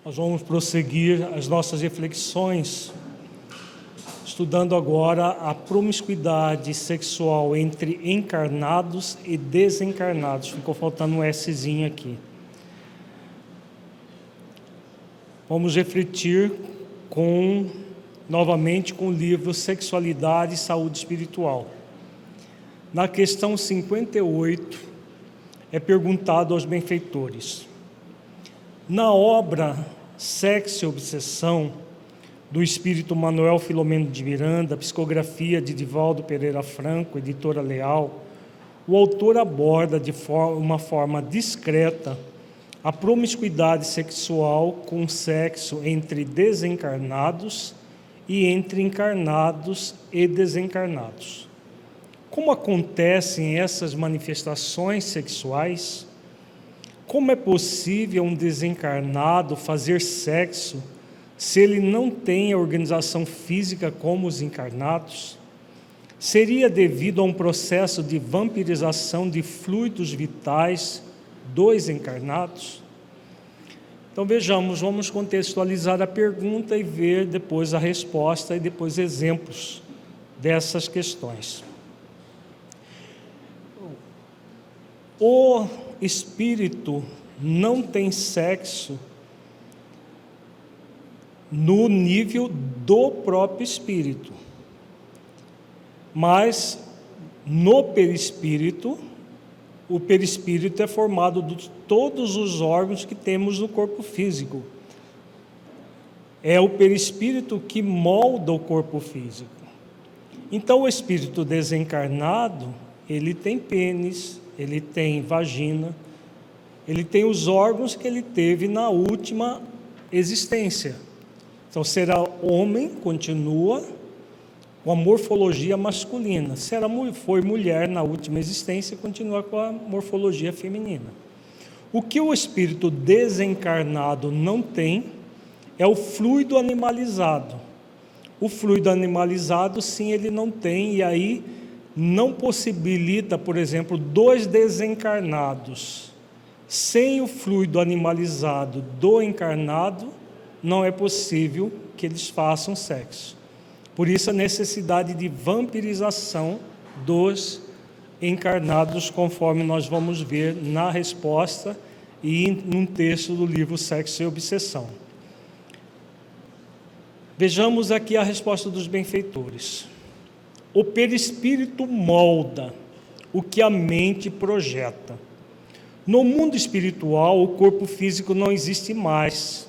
Nós vamos prosseguir as nossas reflexões, estudando agora a promiscuidade sexual entre encarnados e desencarnados. Ficou faltando um Szinho aqui. Vamos refletir novamente com o livro Sexualidade e Saúde Espiritual. Na questão 58, é perguntado aos benfeitores: na obra Sexo e Obsessão, do espírito Manuel Filomeno de Miranda, psicografia de Divaldo Pereira Franco, editora Leal, o autor aborda de uma forma discreta a promiscuidade sexual com sexo entre desencarnados e entre encarnados e desencarnados. Como acontecem essas manifestações sexuais? Como é possível um desencarnado fazer sexo se ele não tem a organização física como os encarnados? Seria devido a um processo de vampirização de fluidos vitais dos encarnados? Então vejamos, vamos contextualizar a pergunta e ver depois a resposta e depois exemplos dessas questões. O espírito não tem sexo no nível do próprio espírito, mas no perispírito, o perispírito é formado de todos os órgãos que temos no corpo físico. É o perispírito que molda o corpo físico. Então o espírito desencarnado, ele tem pênis, ele tem vagina, ele tem os órgãos que ele teve na última existência. Então, será homem, continua com a morfologia masculina. Se foi mulher na última existência, continua com a morfologia feminina. O que o espírito desencarnado não tem é o fluido animalizado. O fluido animalizado, sim, ele não tem, e aí não possibilita, por exemplo, dois desencarnados. Sem o fluido animalizado do encarnado, não é possível que eles façam sexo. Por isso a necessidade de vampirização dos encarnados, conforme nós vamos ver na resposta e num texto do livro Sexo e Obsessão. Vejamos aqui a resposta dos benfeitores. O perispírito molda o que a mente projeta. No mundo espiritual, o corpo físico não existe mais.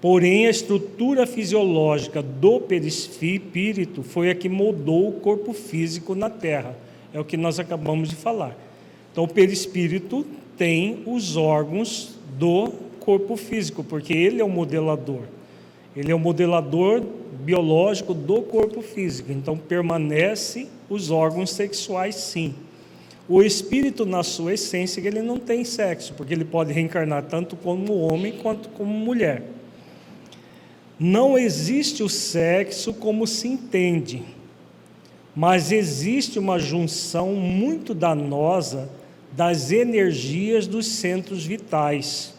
Porém, a estrutura fisiológica do perispírito foi a que moldou o corpo físico na Terra. É o que nós acabamos de falar. Então, o perispírito tem os órgãos do corpo físico, porque ele é o modelador. Ele é o modelador biológico do corpo físico. Então, permanece os órgãos sexuais, sim. O espírito, na sua essência, ele não tem sexo, porque ele pode reencarnar tanto como homem quanto como mulher. Não existe o sexo como se entende, mas existe uma junção muito danosa das energias dos centros vitais.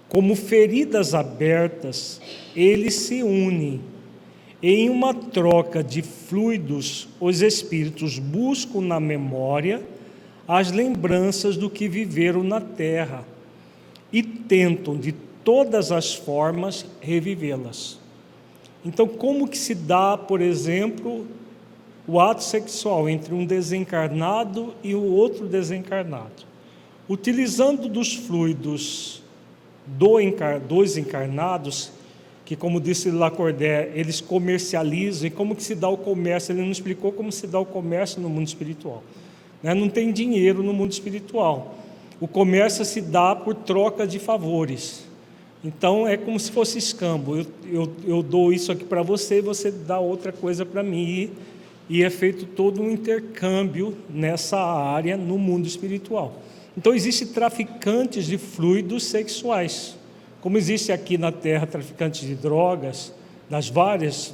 Como feridas abertas, eles se unem. Em uma troca de fluidos, os espíritos buscam na memória as lembranças do que viveram na Terra e tentam de todas as formas revivê-las. Então, como que se dá, por exemplo, o ato sexual entre um desencarnado e o outro desencarnado? Utilizando dos fluidos dos encarnados, que, como disse Lacordaire, eles comercializam. E como que se dá o comércio? Ele não explicou como se dá o comércio no mundo espiritual. Não tem dinheiro no mundo espiritual. O comércio se dá por troca de favores. Então, é como se fosse escambo. Eu dou isso aqui para você, você dá outra coisa para mim. E é feito todo um intercâmbio nessa área no mundo espiritual. Então, existem traficantes de fluidos sexuais. Como existe aqui na Terra traficantes de drogas, das várias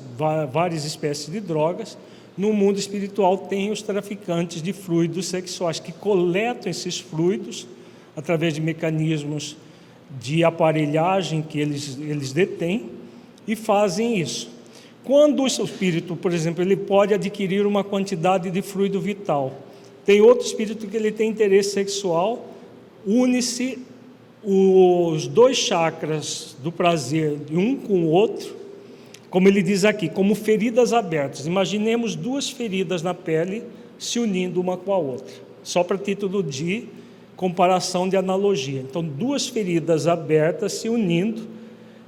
espécies de drogas, no mundo espiritual tem os traficantes de fluidos sexuais, que coletam esses fluidos através de mecanismos de aparelhagem que eles detêm e fazem isso. Quando o espírito, por exemplo, ele pode adquirir uma quantidade de fluido vital, tem outro espírito que ele tem interesse sexual, une-se os dois chakras do prazer, um com o outro, como ele diz aqui, como feridas abertas. Imaginemos duas feridas na pele se unindo uma com a outra, só para título de comparação, de analogia. Então, duas feridas abertas se unindo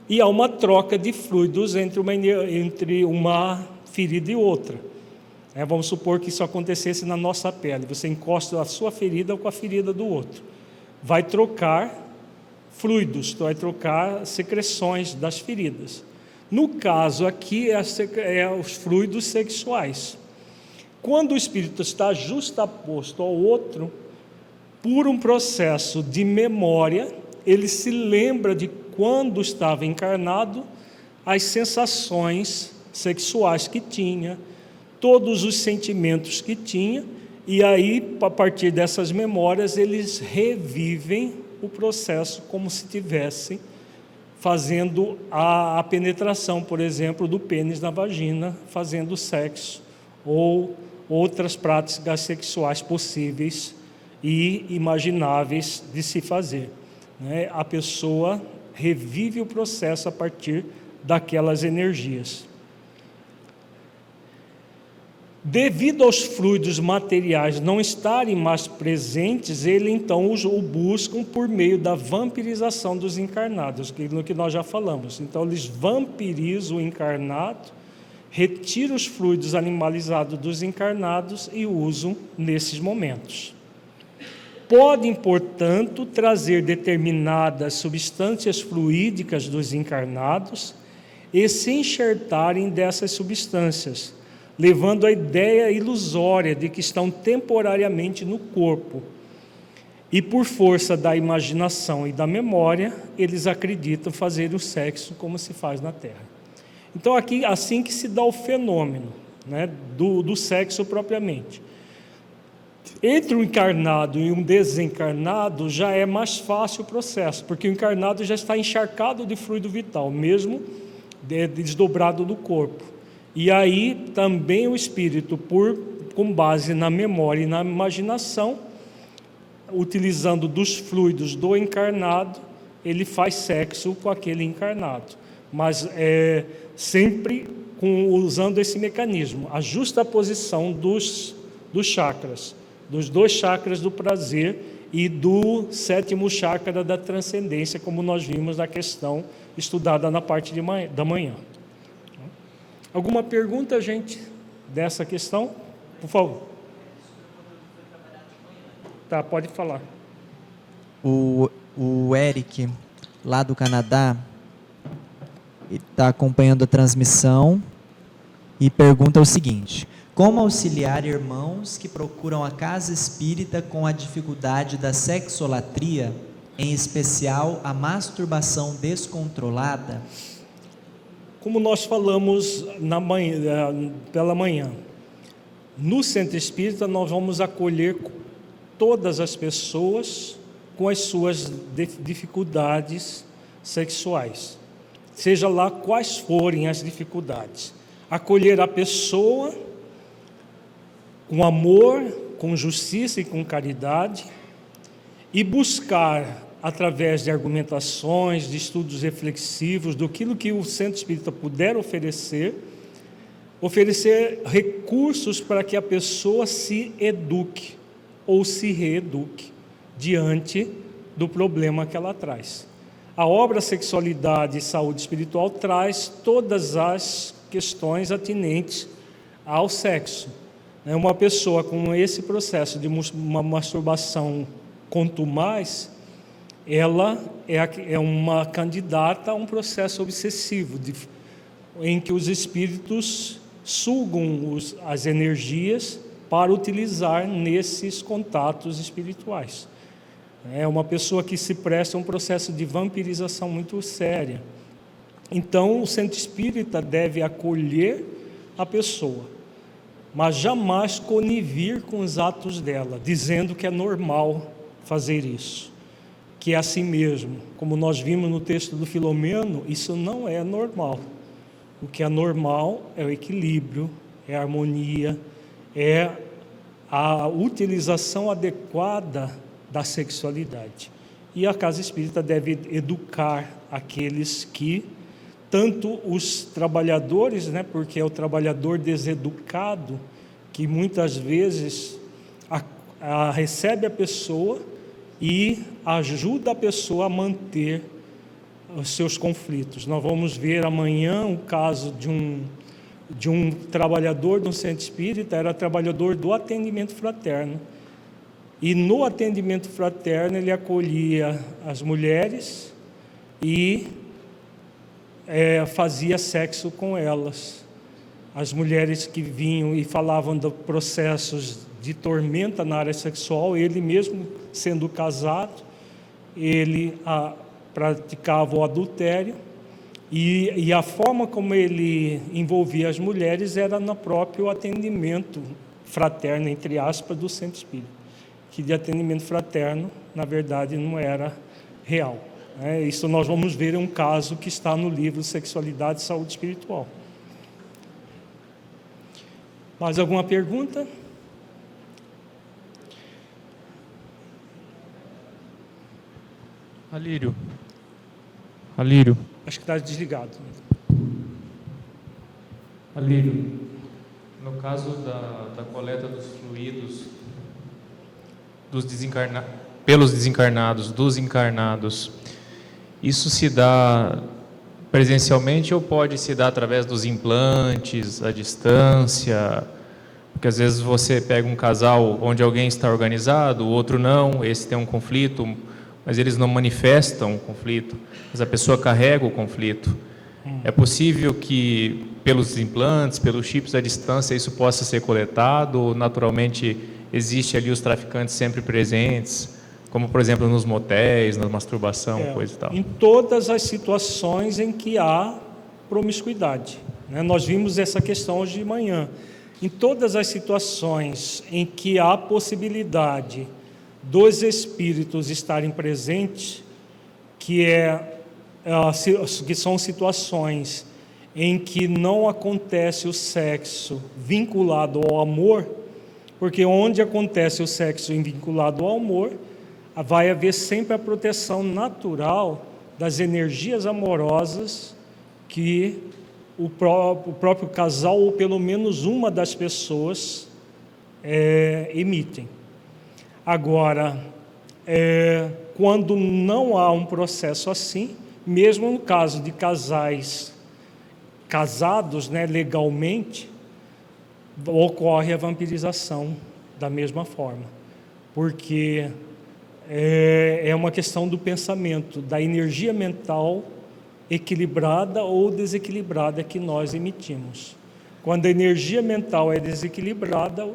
e há uma troca de fluidos entre uma ferida e outra. Vamos supor que isso acontecesse na nossa pele. Você encosta a sua ferida com a ferida do outro. Vai trocar fluidos, vai trocar secreções das feridas. No caso aqui, os fluidos sexuais. Quando o espírito está justaposto ao outro, por um processo de memória, ele se lembra de quando estava encarnado, as sensações sexuais que tinha, todos os sentimentos que tinha, e aí, a partir dessas memórias, eles revivem o processo como se tivessem fazendo a penetração, por exemplo, do pênis na vagina, fazendo sexo, ou outras práticas sexuais possíveis e imagináveis de se fazer. A pessoa revive o processo a partir daquelas energias. Devido aos fluidos materiais não estarem mais presentes, ele então o buscam por meio da vampirização dos encarnados, aquilo que nós já falamos. Então eles vampirizam o encarnado, retiram os fluidos animalizados dos encarnados e usam nesses momentos. Podem, portanto, trazer determinadas substâncias fluídicas dos encarnados e se enxertarem dessas substâncias, levando a ideia ilusória de que estão temporariamente no corpo. E por força da imaginação e da memória, eles acreditam fazer o sexo como se faz na Terra. Então, aqui, assim que se dá o fenômeno, do sexo propriamente. Entre um encarnado e um desencarnado já é mais fácil o processo, porque o encarnado já está encharcado de fluido vital, mesmo desdobrado do corpo. E aí também o espírito, com base na memória e na imaginação, utilizando dos fluidos do encarnado, ele faz sexo com aquele encarnado, mas sempre usando esse mecanismo, a justaposição dos chakras, dos dois chakras do prazer e do 7º chakra da transcendência, como nós vimos na questão estudada na parte da manhã. Alguma pergunta, gente, dessa questão? Por favor. Tá, pode falar. O Eric, lá do Canadá, está acompanhando a transmissão e pergunta o seguinte: como auxiliar irmãos que procuram a casa espírita com a dificuldade da sexolatria, em especial a masturbação descontrolada? Como nós falamos pela manhã, no Centro Espírita nós vamos acolher todas as pessoas com as suas dificuldades sexuais, seja lá quais forem as dificuldades. Acolher a pessoa com amor, com justiça e com caridade, e buscar, através de argumentações, de estudos reflexivos, daquilo que o Centro Espírita puder oferecer recursos para que a pessoa se eduque ou se reeduque diante do problema que ela traz. A obra Sexualidade e Saúde Espiritual traz todas as questões atinentes ao sexo. Uma pessoa com esse processo de uma masturbação contumaz, ela é uma candidata a um processo obsessivo, em que os espíritos sugam as energias para utilizar nesses contatos espirituais. É uma pessoa que se presta a um processo de vampirização muito séria. Então, o Centro Espírita deve acolher a pessoa, mas jamais conivir com os atos dela, dizendo que é normal fazer isso, que é assim mesmo. Como nós vimos no texto do Filomeno, isso não é normal. O que é normal é o equilíbrio, é a harmonia, é a utilização adequada da sexualidade. E a casa espírita deve educar aqueles que, tanto os trabalhadores, porque é o trabalhador deseducado que muitas vezes recebe a pessoa e ajuda a pessoa a manter os seus conflitos. Nós vamos ver amanhã um caso de um trabalhador de um centro espírita, era trabalhador do atendimento fraterno. E no atendimento fraterno ele acolhia as mulheres e fazia sexo com elas. As mulheres que vinham e falavam de processos de tormenta na área sexual, ele mesmo sendo casado, ele praticava o adultério, e a forma como ele envolvia as mulheres era no próprio atendimento fraterno, entre aspas, do centro espírita, que de atendimento fraterno, na verdade, não era real. Isso nós vamos ver em um caso que está no livro Sexualidade e Saúde Espiritual. Mais alguma pergunta? Alírio. Acho que está desligado. Alírio, no caso da coleta dos fluidos pelos desencarnados, dos encarnados, isso se dá presencialmente ou pode se dar através dos implantes, à distância? Porque às vezes você pega um casal onde alguém está organizado, o outro não, esse tem um conflito, mas eles não manifestam o conflito, mas a pessoa carrega o conflito. É possível que pelos implantes, pelos chips à distância, isso possa ser coletado, ou naturalmente existe ali os traficantes sempre presentes, como por exemplo nos motéis, na masturbação, coisa e tal? Em todas as situações em que há promiscuidade, nós vimos essa questão hoje de manhã. Em todas as situações em que há possibilidade dos espíritos estarem presentes, que são situações em que não acontece o sexo vinculado ao amor, porque onde acontece o sexo vinculado ao amor, vai haver sempre a proteção natural das energias amorosas que o próprio casal, ou pelo menos uma das pessoas, emitem. Agora, quando não há um processo assim, mesmo no caso de casais casados, legalmente, ocorre a vampirização da mesma forma, porque é uma questão do pensamento, da energia mental equilibrada ou desequilibrada que nós emitimos. Quando a energia mental é desequilibrada,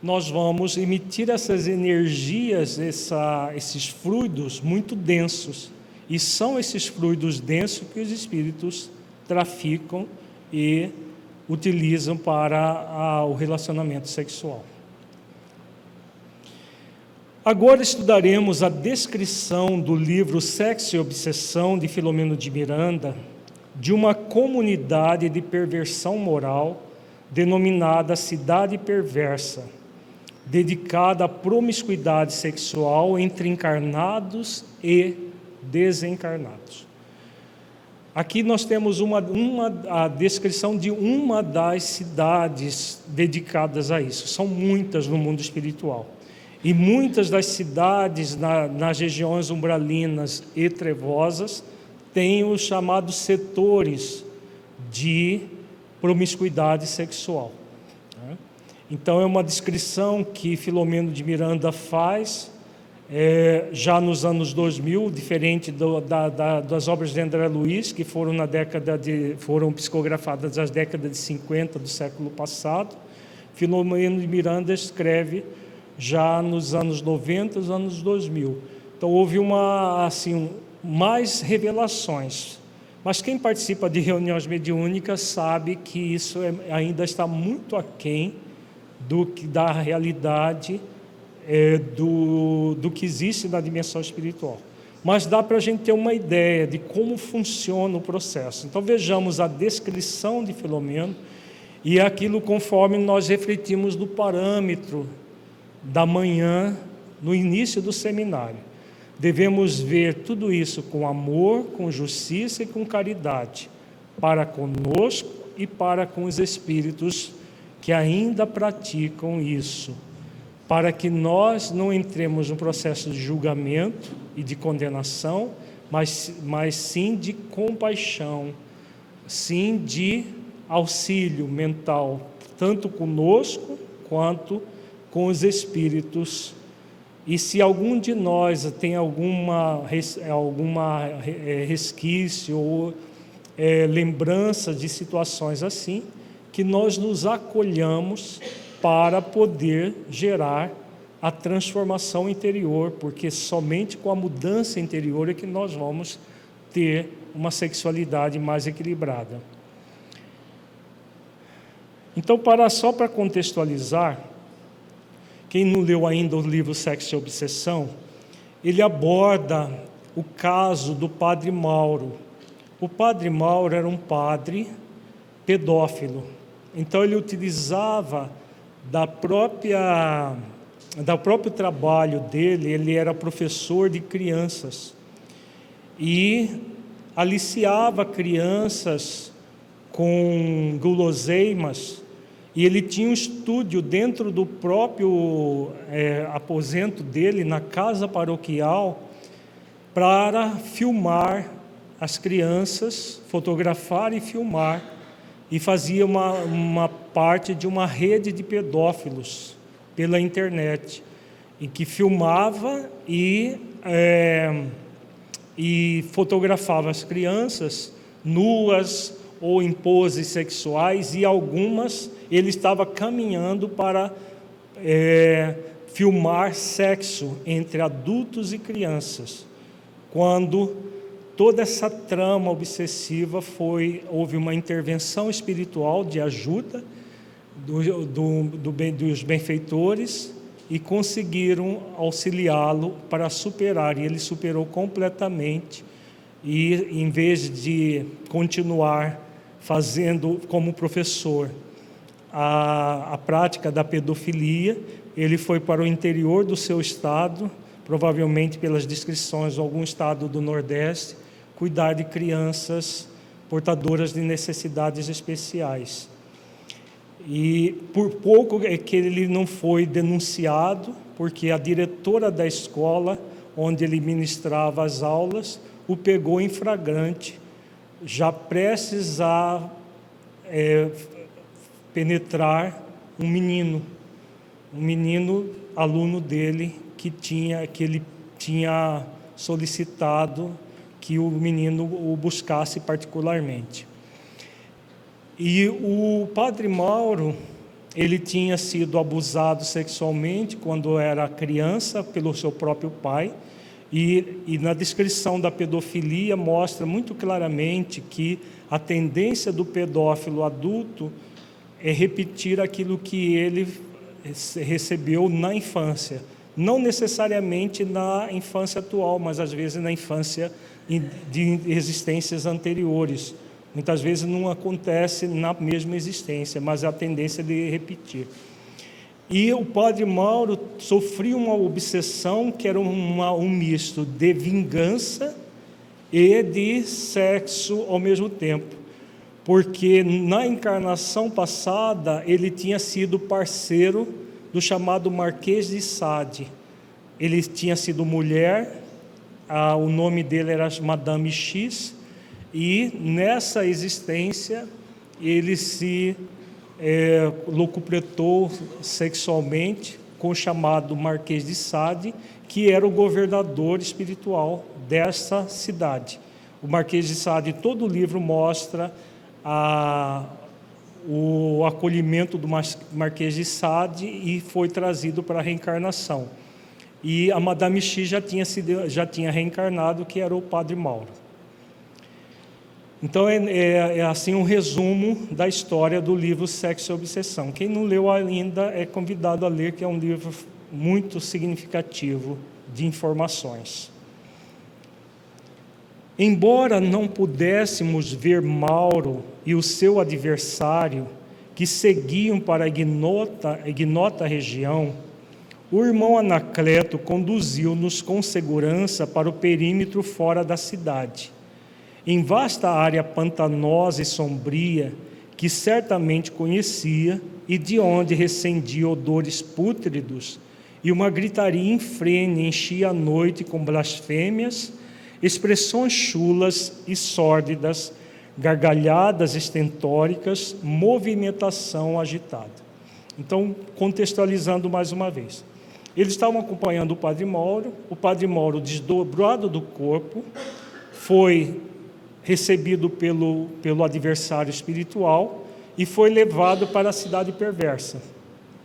nós vamos emitir essas energias, esses fluidos muito densos, e são esses fluidos densos que os espíritos traficam e utilizam para o relacionamento sexual. Agora estudaremos a descrição do livro Sexo e Obsessão, de Filomeno de Miranda, de uma comunidade de perversão moral denominada Cidade Perversa, dedicada à promiscuidade sexual entre encarnados e desencarnados. Aqui nós temos a descrição de uma das cidades dedicadas a isso. São muitas no mundo espiritual. E muitas das cidades nas regiões umbralinas e trevosas têm os chamados setores de promiscuidade sexual. Então é uma descrição que Filomeno de Miranda faz já nos anos 2000, diferente das obras de André Luiz, que foram psicografadas nas décadas de 50 do século passado. Filomeno de Miranda escreve já nos anos 90, nos anos 2000. Então houve mais revelações. Mas quem participa de reuniões mediúnicas sabe que isso ainda está muito aquém da realidade do que existe na dimensão espiritual. mas dá para a gente ter uma ideia de como funciona o processo. Então vejamos a descrição de Filomeno e aquilo conforme nós refletimos do parâmetro da manhã no início do seminário. Devemos ver tudo isso com amor, com justiça e com caridade, para conosco e para com os espíritos que ainda praticam isso, para que nós não entremos no processo de julgamento e de condenação, mas sim de compaixão, sim de auxílio mental, tanto conosco quanto com os espíritos. E se algum de nós tem alguma resquício ou lembrança de situações assim, que nós nos acolhamos para poder gerar a transformação interior, porque somente com a mudança interior é que nós vamos ter uma sexualidade mais equilibrada. Então, só para contextualizar, quem não leu ainda o livro Sexo e Obsessão, ele aborda o caso do padre Mauro. O padre Mauro era um padre pedófilo, então ele utilizava do próprio trabalho dele, ele era professor de crianças e aliciava crianças com guloseimas, e ele tinha um estúdio dentro do próprio aposento dele, na casa paroquial, para filmar as crianças, fotografar e filmar, e fazia uma parte de uma rede de pedófilos pela internet, em que filmava e fotografava as crianças nuas ou em poses sexuais, e algumas ele estava caminhando para filmar sexo entre adultos e crianças. Quando toda essa trama obsessiva houve uma intervenção espiritual de ajuda dos benfeitores e conseguiram auxiliá-lo para superar, e ele superou completamente, e em vez de continuar fazendo como professor a prática da pedofilia, ele foi para o interior do seu estado, provavelmente pelas descrições de algum estado do Nordeste, cuidar de crianças portadoras de necessidades especiais. E por pouco é que ele não foi denunciado, porque a diretora da escola onde ele ministrava as aulas o pegou em flagrante, já prestes a penetrar um menino aluno dele, que ele tinha solicitado que o menino o buscasse particularmente. E o padre Mauro, ele tinha sido abusado sexualmente quando era criança pelo seu próprio pai, e na descrição da pedofilia mostra muito claramente que a tendência do pedófilo adulto é repetir aquilo que ele recebeu na infância, não necessariamente na infância atual, mas às vezes na infância de existências anteriores. Muitas vezes não acontece na mesma existência, mas a tendência de repetir. E o padre Mauro sofria uma obsessão que era um misto de vingança e de sexo ao mesmo tempo, porque na encarnação passada ele tinha sido parceiro do chamado Marquês de Sade. Ele tinha sido mulher, o nome dele era Madame X, e nessa existência ele se locupletou sexualmente com o chamado Marquês de Sade, que era o governador espiritual dessa cidade. O Marquês de Sade, todo o livro mostra o acolhimento do Marquês de Sade e foi trazido para a reencarnação. E a Madame X já tinha reencarnado, que era o padre Mauro. Então é assim um resumo da história do livro Sexo e Obsessão. Quem não leu ainda é convidado a ler, que é um livro muito significativo de informações. Embora não pudéssemos ver Mauro e o seu adversário, que seguiam para a ignota região, o irmão Anacleto conduziu-nos com segurança para o perímetro fora da cidade. Em vasta área pantanosa e sombria, que certamente conhecia e de onde recendia odores pútridos, e uma gritaria infrene enchia a noite com blasfêmias, expressões chulas e sórdidas, gargalhadas estentóricas, movimentação agitada. Então, contextualizando mais uma vez. Eles estavam acompanhando o Padre Mauro desdobrado do corpo, foi recebido pelo adversário espiritual e foi levado para a cidade perversa,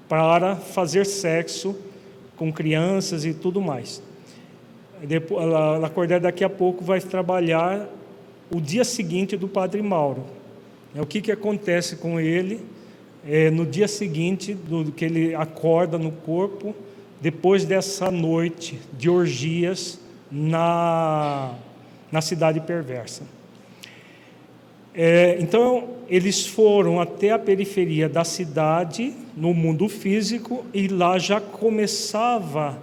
para fazer sexo com crianças e tudo mais. A Lacordaire daqui a pouco vai trabalhar o dia seguinte do Padre Mauro. O que acontece com ele no dia seguinte do que ele acorda no corpo, depois dessa noite de orgias na cidade perversa. Então, eles foram até a periferia da cidade, no mundo físico, e lá já começava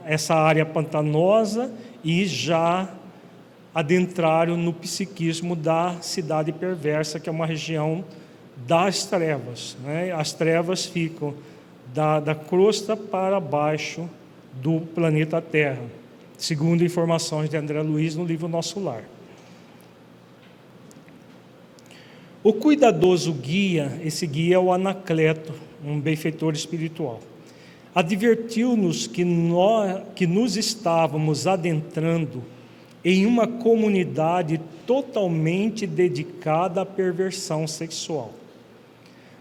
essa área pantanosa e já adentraram no psiquismo da cidade perversa, que é uma região das trevas, né? As trevas ficam da crosta para baixo do planeta Terra, segundo informações de André Luiz no livro Nosso Lar. O cuidadoso guia, esse guia é o Anacleto, um benfeitor espiritual, advertiu-nos que nos estávamos adentrando em uma comunidade totalmente dedicada à perversão sexual,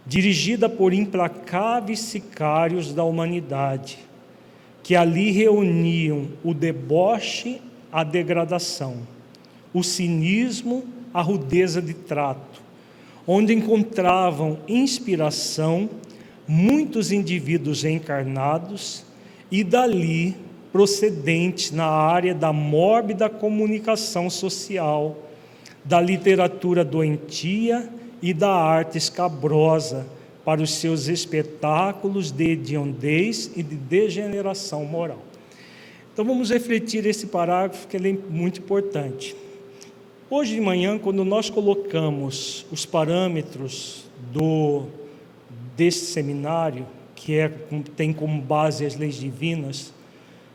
dirigida por implacáveis sicários da humanidade, que ali reuniam o deboche, a degradação, o cinismo, a rudeza de trato, onde encontravam inspiração muitos indivíduos encarnados e dali procedentes na área da mórbida comunicação social, da literatura doentia e da arte escabrosa para os seus espetáculos de hediondez e de degeneração moral. Então vamos refletir esse parágrafo, que ele é muito importante. Hoje de manhã, quando nós colocamos os parâmetros desse seminário, que tem como base as leis divinas,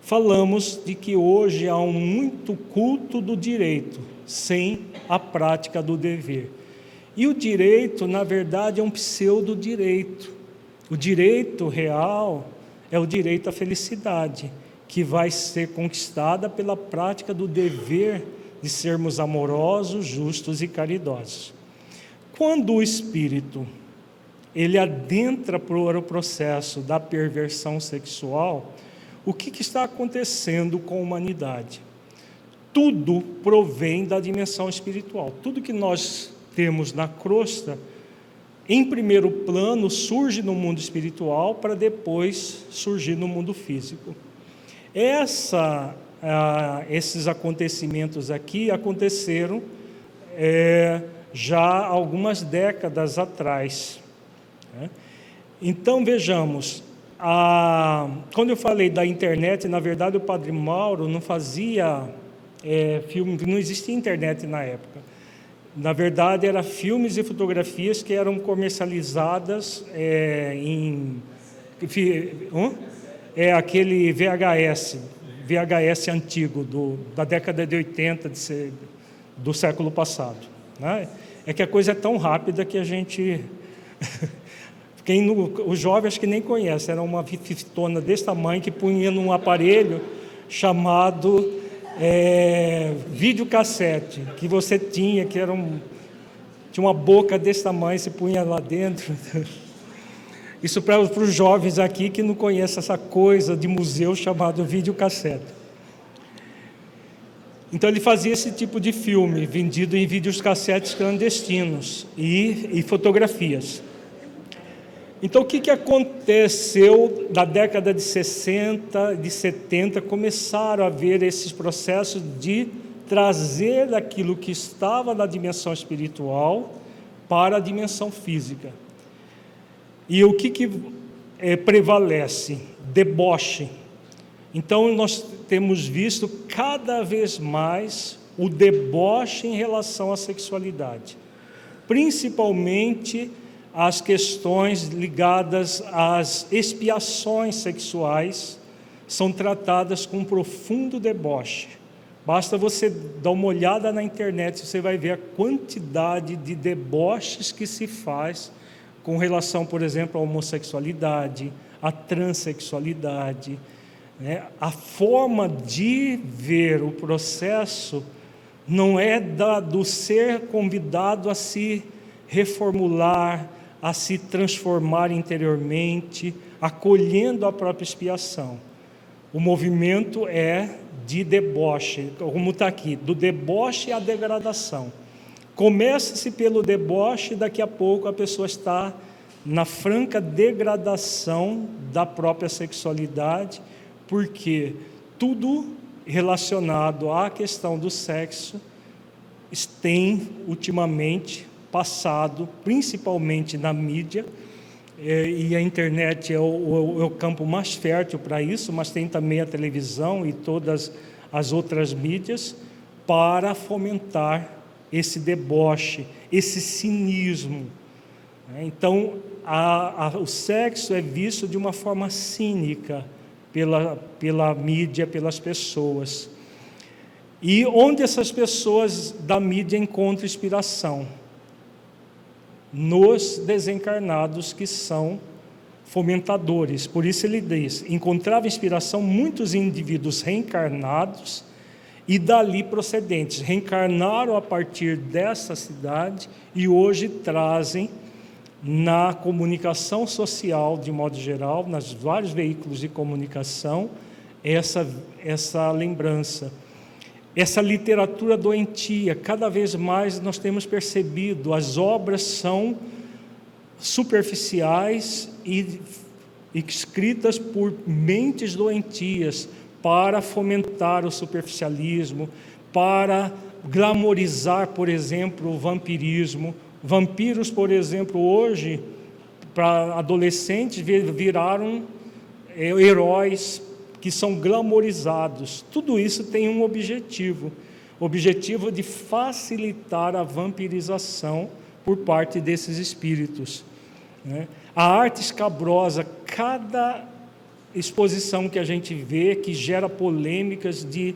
falamos de que hoje há muito culto do direito, sem a prática do dever. E o direito, na verdade, é um pseudo-direito. O direito real é o direito à felicidade, que vai ser conquistada pela prática do dever de sermos amorosos, justos e caridosos. Quando o espírito ele adentra para o processo da perversão sexual, o que está acontecendo com a humanidade? Tudo provém da dimensão espiritual. Tudo que nós temos na crosta, em primeiro plano, surge no mundo espiritual para depois surgir no mundo físico. Esses acontecimentos aqui aconteceram já há algumas décadas atrás, né? Então vejamos, quando eu falei da internet, na verdade o Padre Mauro não fazia filme, não existia internet na época. Na verdade eram filmes e fotografias que eram comercializadas aquele VHS antigo, da década de 80 do século passado, né? É que a coisa é tão rápida que a gente... os jovens que nem conhecem, era uma fitona desse tamanho que punha num aparelho chamado videocassete, que você tinha, que tinha uma boca desse tamanho, você punha lá dentro. Isso para os jovens aqui que não conhecem essa coisa de museu chamado videocassete. Então ele fazia esse tipo de filme, vendido em videocassetes clandestinos e fotografias. Então, o que aconteceu na década de 60, de 70, começaram a haver esses processos de trazer aquilo que estava na dimensão espiritual para a dimensão física. E o que prevalece? Deboche. Então, nós temos visto cada vez mais o deboche em relação à sexualidade, principalmente as questões ligadas às expiações sexuais são tratadas com profundo deboche. Basta você dar uma olhada na internet, você vai ver a quantidade de deboches que se faz com relação, por exemplo, à homossexualidade, à transexualidade, né? A forma de ver o processo não é do ser convidado a se reformular, a se transformar interiormente, acolhendo a própria expiação. O movimento é de deboche, como está aqui, do deboche à degradação. Começa-se pelo deboche, daqui a pouco a pessoa está na franca degradação da própria sexualidade, porque tudo relacionado à questão do sexo tem ultimamente passado, principalmente na mídia, e a internet é o campo mais fértil para isso, mas tem também a televisão e todas as outras mídias, para fomentar esse deboche, esse cinismo. Então, o sexo é visto de uma forma cínica pela mídia, pelas pessoas. E onde essas pessoas da mídia encontram inspiração? Nos desencarnados que são fomentadores. Por isso ele diz, encontrava inspiração muitos indivíduos reencarnados e dali procedentes, reencarnaram a partir dessa cidade e hoje trazem na comunicação social, de modo geral, nos vários veículos de comunicação, essa lembrança. Essa literatura doentia, cada vez mais nós temos percebido, as obras são superficiais e escritas por mentes doentias para fomentar o superficialismo, para glamorizar, por exemplo, o vampirismo. Vampiros, por exemplo, hoje, para adolescentes, viraram heróis que são glamorizados. Tudo isso tem um objetivo, o objetivo de facilitar a vampirização por parte desses espíritos, né? A arte escabrosa, cada exposição que a gente vê que gera polêmicas de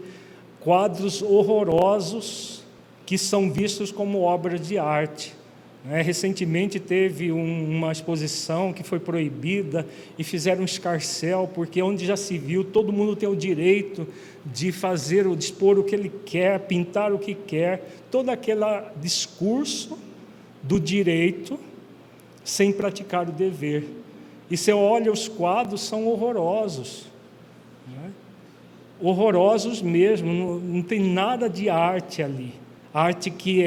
quadros horrorosos que são vistos como obras de arte. Recentemente teve uma exposição que foi proibida e fizeram um escarcéu, porque onde já se viu, todo mundo tem o direito de fazer, de expor o que ele quer, pintar o que quer, todo aquele discurso do direito sem praticar o dever. E você olha, os quadros são horrorosos, né? Horrorosos mesmo, não tem nada de arte ali, arte que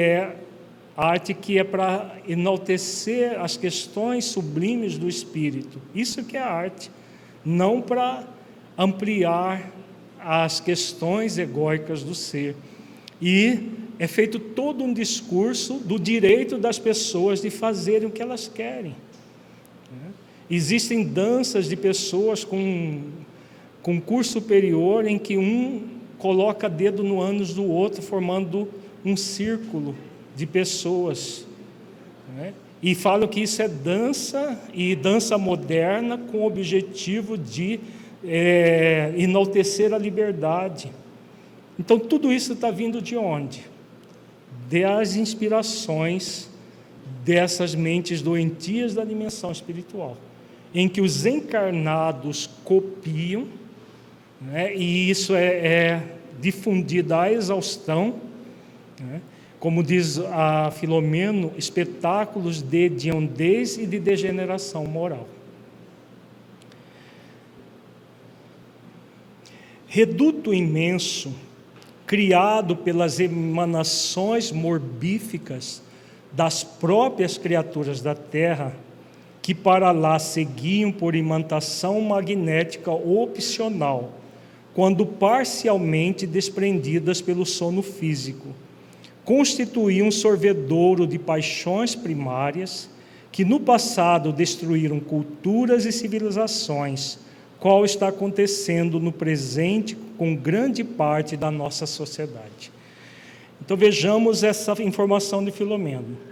é para enaltecer as questões sublimes do espírito. Isso que é arte, não para ampliar as questões egóicas do ser. E é feito todo um discurso do direito das pessoas de fazerem o que elas querem. Existem danças de pessoas com curso superior em que um coloca dedo no ânus do outro, formando um círculo de pessoas, né? E falam que isso é dança, e dança moderna, com o objetivo de enaltecer a liberdade. Então tudo isso está vindo de onde? Das inspirações dessas mentes doentias da dimensão espiritual, em que os encarnados copiam, né? E isso é difundido à exaustão, né? Como diz a Filomeno, espetáculos de hediondez e de degeneração moral. Reduto imenso, criado pelas emanações morbíficas das próprias criaturas da terra, que para lá seguiam por imantação magnética opcional, quando parcialmente desprendidas pelo sono físico, constituíam um sorvedouro de paixões primárias que no passado destruíram culturas e civilizações, qual está acontecendo no presente com grande parte da nossa sociedade. Então vejamos essa informação de Filomeno.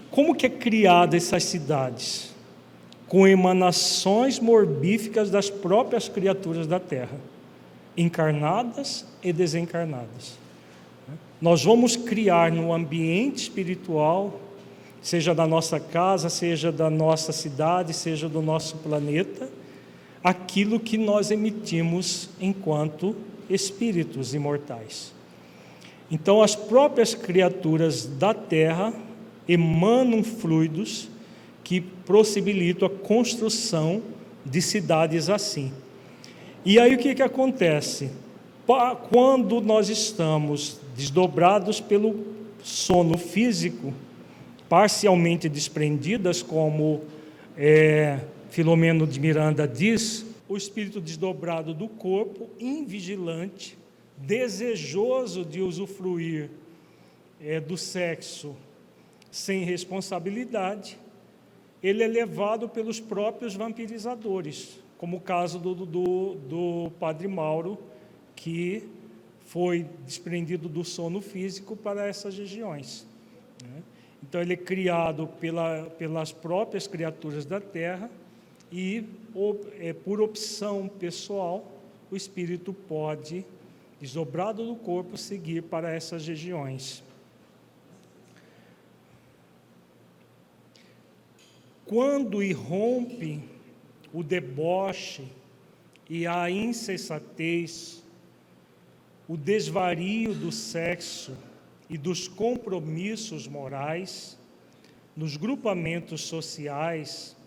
Como que é criada essas cidades? Com emanações morbíficas das próprias criaturas da Terra, encarnadas e desencarnadas. Nós vamos criar no ambiente espiritual, seja da nossa casa, seja da nossa cidade, seja do nosso planeta, aquilo que nós emitimos enquanto espíritos imortais. Então, as próprias criaturas da Terra emanam fluidos que possibilitam a construção de cidades assim. E aí o que acontece? Quando nós estamos desdobrados pelo sono físico, parcialmente desprendidas, como Filomeno de Miranda diz, o espírito desdobrado do corpo, invigilante, desejoso de usufruir do sexo sem responsabilidade, ele é levado pelos próprios vampirizadores, como o caso do Padre Mauro, que foi desprendido do sono físico para essas regiões. Então, ele é criado pelas próprias criaturas da Terra e, por opção pessoal, o espírito pode, desdobrado do corpo, seguir para essas regiões. Quando irrompe o deboche e a insensatez, o desvario do sexo e dos compromissos morais, nos grupamentos sociais,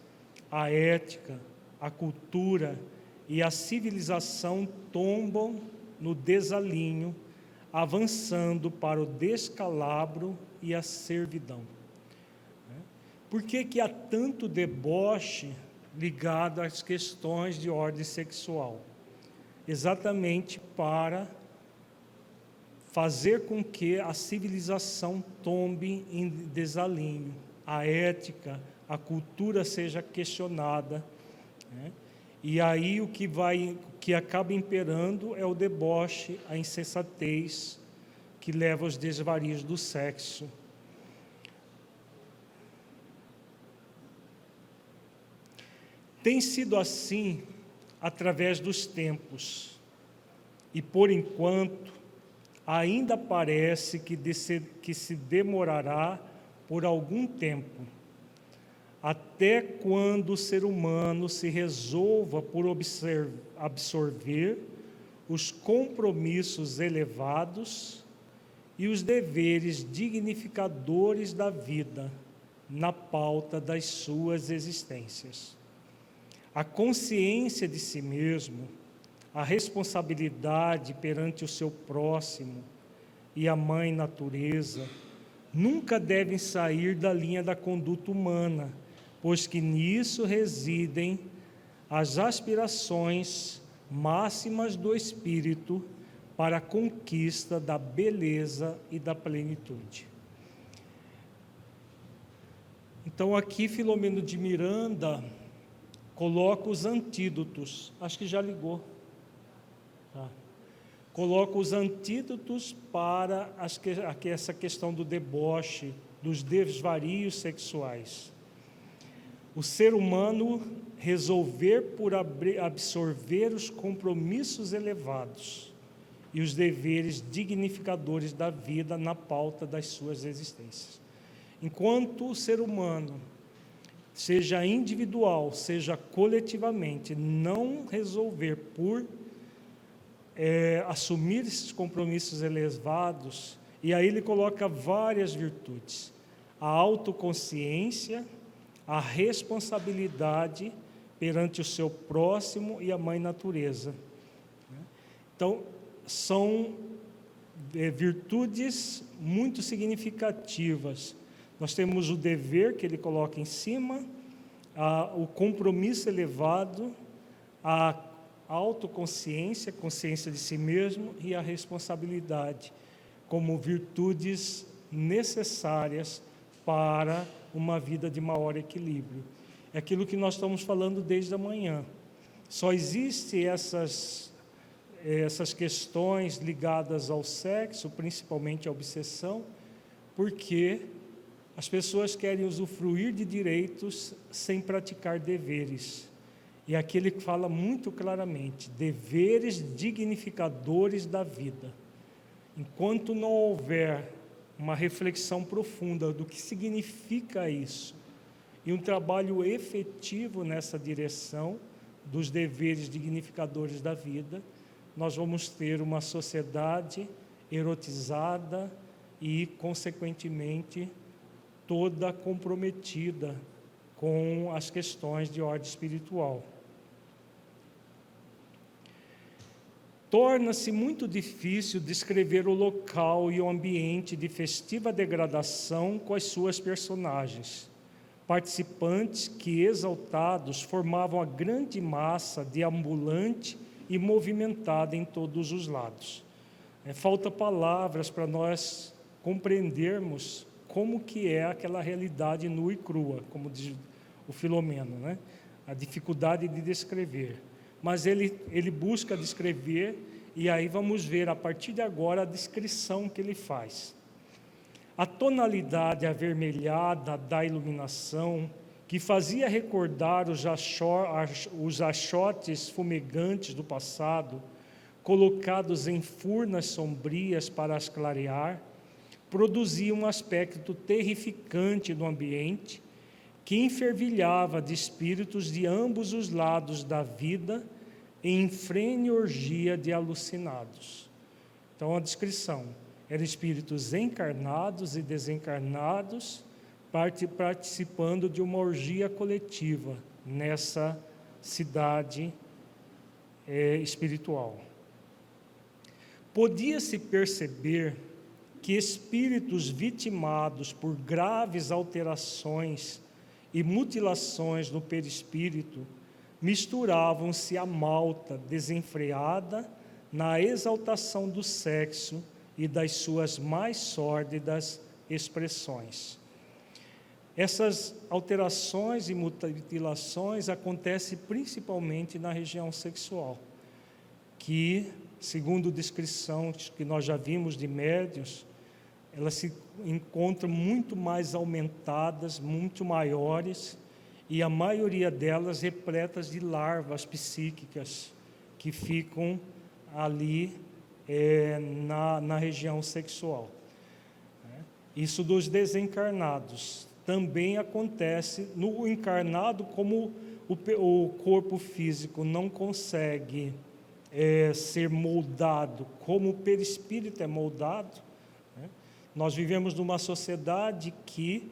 a ética, a cultura e a civilização tombam no desalinho, avançando para o descalabro e a servidão. Por que há tanto deboche ligado às questões de ordem sexual? Exatamente para fazer com que a civilização tombe em desalinho, a ética, a cultura seja questionada, E aí o que acaba imperando é o deboche, a insensatez, que leva aos desvarios do sexo. Tem sido assim através dos tempos, e por enquanto ainda parece que se demorará por algum tempo, até quando o ser humano se resolva por absorver os compromissos elevados e os deveres dignificadores da vida na pauta das suas existências. A consciência de si mesmo, a responsabilidade perante o seu próximo e a mãe natureza nunca devem sair da linha da conduta humana, pois que nisso residem as aspirações máximas do espírito para a conquista da beleza e da plenitude. Então aqui Filomeno de Miranda coloca os antídotos, acho que já ligou, coloca os antídotos para essa questão do deboche, dos desvarios sexuais. O ser humano resolver por absorver os compromissos elevados e os deveres dignificadores da vida na pauta das suas existências. Enquanto o ser humano, seja individual, seja coletivamente, não resolver por assumir esses compromissos elevados, e aí ele coloca várias virtudes: a autoconsciência, a responsabilidade perante o seu próximo e a mãe natureza. Então, são virtudes muito significativas. Nós temos o dever, que ele coloca em cima, o compromisso elevado, a autoconsciência, consciência de si mesmo e a responsabilidade como virtudes necessárias para uma vida de maior equilíbrio. É aquilo que nós estamos falando desde a manhã. Só existem essas questões ligadas ao sexo, principalmente à obsessão, porque as pessoas querem usufruir de direitos sem praticar deveres. E aqui ele fala muito claramente, deveres dignificadores da vida. Enquanto não houver uma reflexão profunda do que significa isso, e um trabalho efetivo nessa direção dos deveres dignificadores da vida, nós vamos ter uma sociedade erotizada e, consequentemente, toda comprometida com as questões de ordem espiritual. Torna-se muito difícil descrever o local e o ambiente de festiva degradação com as suas personagens, participantes que, exaltados, formavam a grande massa deambulante e movimentada em todos os lados. Falta palavras para nós compreendermos como que é aquela realidade nua e crua, como diz o Filomeno, né? A dificuldade de descrever. Mas ele busca descrever, e aí vamos ver a partir de agora a descrição que ele faz. A tonalidade avermelhada da iluminação, que fazia recordar os achotes fumegantes do passado, colocados em furnas sombrias para as clarear, produzia um aspecto terrificante no ambiente, que enfervilhava de espíritos de ambos os lados da vida em frene orgia de alucinados. Então, a descrição: eram espíritos encarnados e desencarnados participando de uma orgia coletiva nessa cidade espiritual. Podia-se perceber que espíritos vitimados por graves alterações e mutilações no perispírito misturavam-se à malta desenfreada na exaltação do sexo e das suas mais sórdidas expressões. Essas alterações e mutilações acontecem principalmente na região sexual, que, segundo descrições que nós já vimos de médiuns, elas se encontram muito mais aumentadas, muito maiores, e a maioria delas repletas de larvas psíquicas que ficam ali na região sexual. Isso dos desencarnados. Também acontece no encarnado, como o corpo físico não consegue ser moldado como o perispírito é moldado, né? Nós vivemos numa sociedade que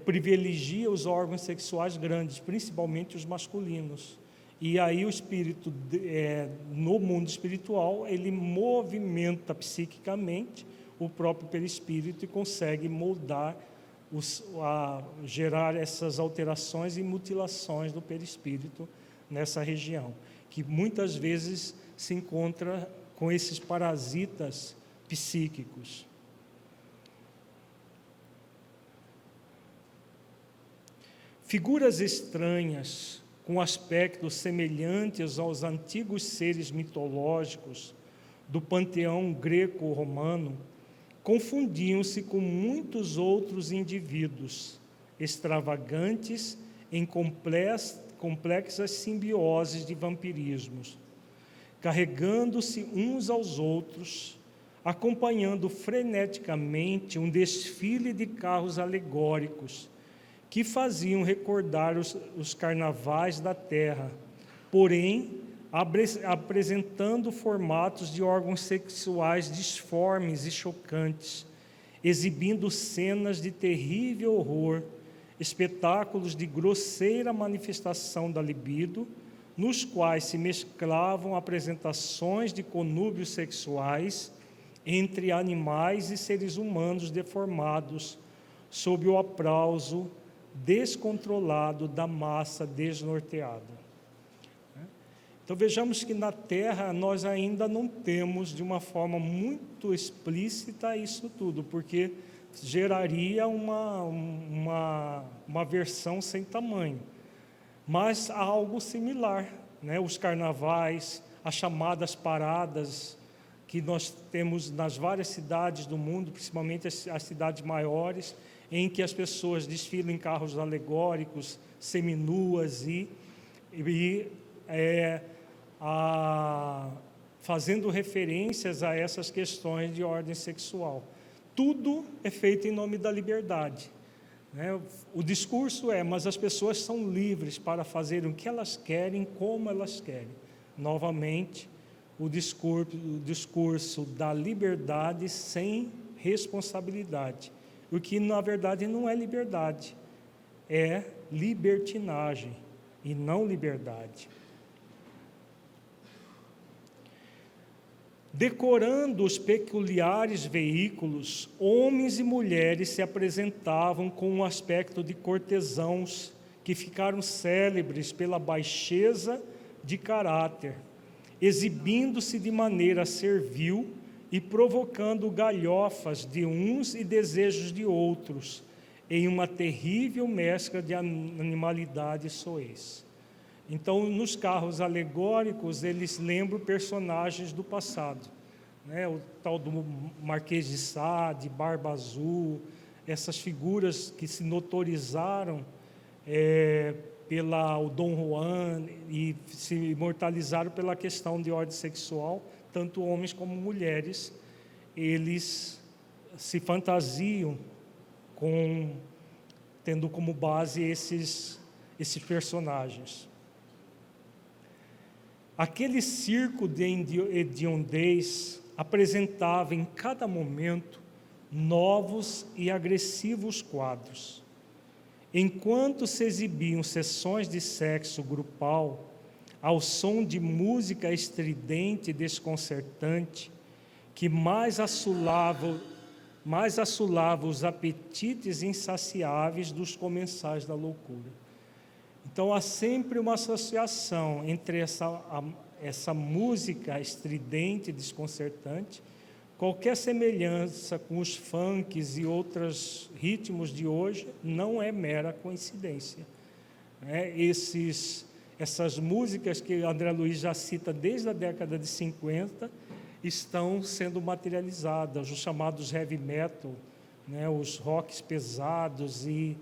privilegia os órgãos sexuais grandes, principalmente os masculinos. E aí o espírito, no mundo espiritual, ele movimenta psiquicamente o próprio perispírito e consegue moldar, gerar essas alterações e mutilações do perispírito nessa região, que muitas vezes se encontra com esses parasitas psíquicos. Figuras estranhas, com aspectos semelhantes aos antigos seres mitológicos do panteão greco-romano, confundiam-se com muitos outros indivíduos, extravagantes em complexas simbioses de vampirismos, carregando-se uns aos outros, acompanhando freneticamente um desfile de carros alegóricos, que faziam recordar os carnavais da terra, porém apresentando formatos de órgãos sexuais disformes e chocantes, exibindo cenas de terrível horror, espetáculos de grosseira manifestação da libido, nos quais se mesclavam apresentações de conúbios sexuais entre animais e seres humanos deformados, sob o aplauso descontrolado da massa desnorteada. Então vejamos que na Terra nós ainda não temos de uma forma muito explícita isso tudo, porque geraria uma versão sem tamanho. Mas há algo similar, né? Os carnavais, as chamadas paradas que nós temos nas várias cidades do mundo, principalmente as cidades maiores, em que as pessoas desfilam em carros alegóricos, seminuas fazendo referências a essas questões de ordem sexual. Tudo é feito em nome da liberdade, né? O discurso mas as pessoas são livres para fazerem o que elas querem, como elas querem. Novamente, o discurso da liberdade sem responsabilidade, o que na verdade não é liberdade, é libertinagem e não liberdade. Decorando os peculiares veículos, homens e mulheres se apresentavam com um aspecto de cortesãos que ficaram célebres pela baixeza de caráter, exibindo-se de maneira servil e provocando galhofas de uns e desejos de outros, em uma terrível mescla de animalidade soez. Então, nos carros alegóricos, eles lembram personagens do passado, né? O tal do Marquês de Sade, Barba Azul, essas figuras que se notorizaram o Dom Juan e se imortalizaram pela questão de ordem sexual, tanto homens como mulheres, eles se fantasiam tendo como base esses personagens. Aquele circo de hediondez apresentava em cada momento novos e agressivos quadros. Enquanto se exibiam sessões de sexo grupal, ao som de música estridente e desconcertante, que mais assolava os apetites insaciáveis dos comensais da loucura. Então há sempre uma associação entre essa música estridente e desconcertante, qualquer semelhança com os funks e outros ritmos de hoje não é mera coincidência. Essas músicas que André Luiz já cita desde a década de 50 estão sendo materializadas, os chamados heavy metal, né, os rocks pesados e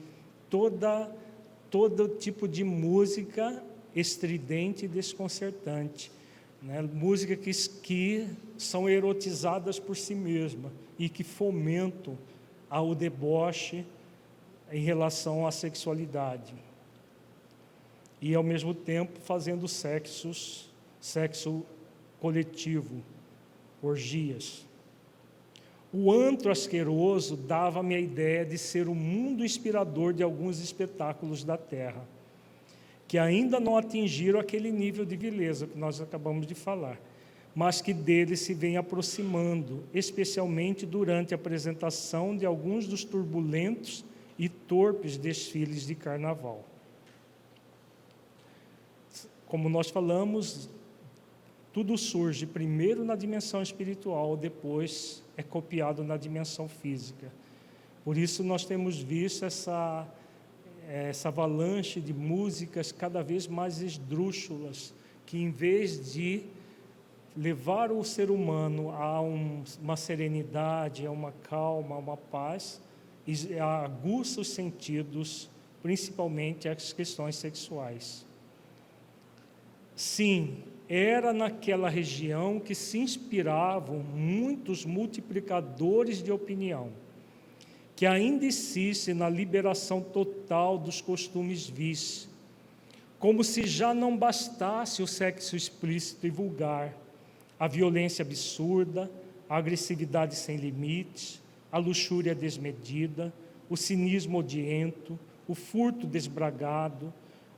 todo tipo de música estridente e desconcertante, né? Música que são erotizadas por si mesma e que fomentam o deboche em relação à sexualidade e ao mesmo tempo fazendo sexo coletivo, orgias. O antro asqueroso dava-me a ideia de ser o mundo inspirador de alguns espetáculos da Terra, que ainda não atingiram aquele nível de vileza que nós acabamos de falar, mas que dele se vem aproximando, especialmente durante a apresentação de alguns dos turbulentos e torpes desfiles de carnaval. Como nós falamos, tudo surge primeiro na dimensão espiritual, depois é copiado na dimensão física. Por isso nós temos visto essa avalanche de músicas cada vez mais esdrúxulas, que em vez de levar o ser humano a uma serenidade, a uma calma, a uma paz, aguça os sentidos, principalmente as questões sexuais. Sim, era naquela região que se inspiravam muitos multiplicadores de opinião, que ainda insistem na liberação total dos costumes vis, como se já não bastasse o sexo explícito e vulgar, a violência absurda, a agressividade sem limites, a luxúria desmedida, o cinismo odiento, o furto desbragado,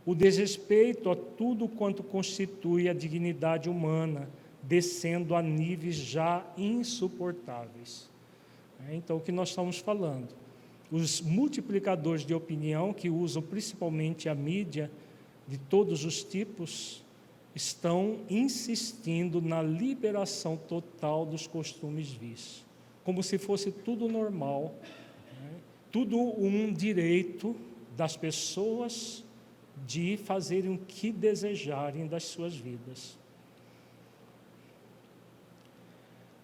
o desrespeito a tudo quanto constitui a dignidade humana, descendo a níveis já insuportáveis. Então, o que nós estamos falando? os multiplicadores de opinião, que usam principalmente a mídia de todos os tipos, estão insistindo na liberação total dos costumes vícios, como se fosse tudo normal, né? Tudo um direito das pessoas de fazerem o que desejarem das suas vidas.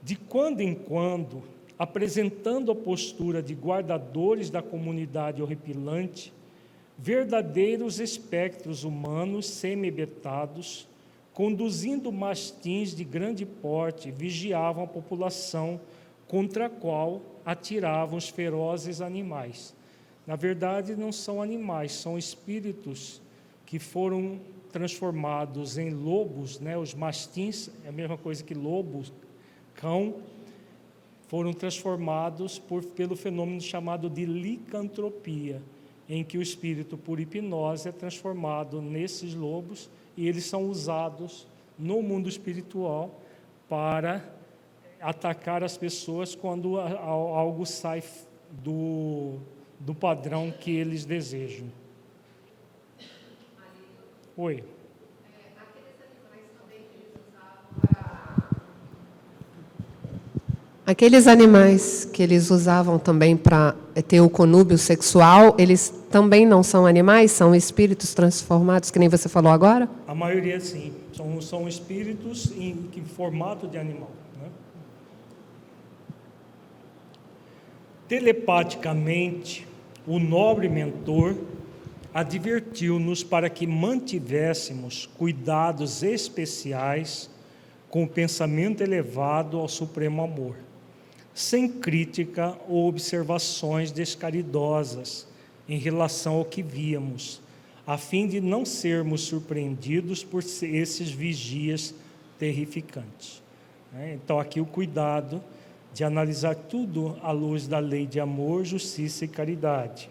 De quando em quando, apresentando a postura de guardadores da comunidade horripilante, verdadeiros espectros humanos semibetados, conduzindo mastins de grande porte, vigiavam a população contra a qual atiravam os ferozes animais. Na verdade, não são animais, são espíritos que foram transformados em lobos, né? Os mastins, é a mesma coisa que lobos, cão, foram transformados pelo fenômeno chamado de licantropia, em que o espírito, por hipnose, é transformado nesses lobos e eles são usados no mundo espiritual para atacar as pessoas quando algo sai do padrão que eles desejam. Oi. Aqueles animais que eles usavam também para ter o conúbio sexual, eles também não são animais? São espíritos transformados, que nem você falou agora? A maioria, sim. São espíritos em formato de animal, né? Telepaticamente, o nobre mentor advertiu-nos para que mantivéssemos cuidados especiais com o pensamento elevado ao supremo amor, sem crítica ou observações descaridosas em relação ao que víamos, a fim de não sermos surpreendidos por esses vigias terrificantes. Então, aqui o cuidado de analisar tudo à luz da lei de amor, justiça e caridade.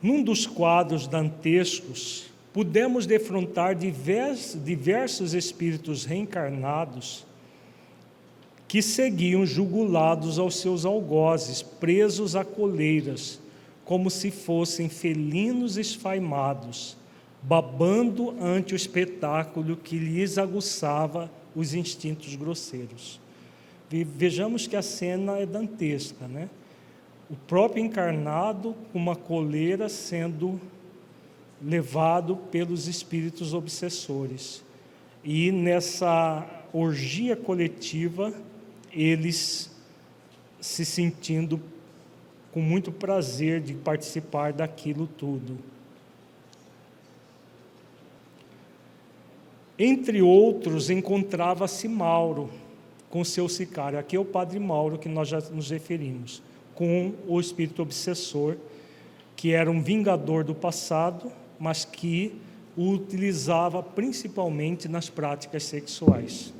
Num dos quadros dantescos, pudemos defrontar diversos espíritos reencarnados que seguiam jugulados aos seus algozes, presos a coleiras, como se fossem felinos esfaimados, babando ante o espetáculo que lhes aguçava os instintos grosseiros. Vejamos que a cena é dantesca, né? O próprio encarnado com uma coleira sendo levado pelos espíritos obsessores. E nessa orgia coletiva, eles se sentindo com muito prazer de participar daquilo tudo. Entre outros, encontrava-se Mauro, com seu sicário. Aqui é o padre Mauro, que nós já nos referimos, com o espírito obsessor, que era um vingador do passado, mas que o utilizava principalmente nas práticas sexuais.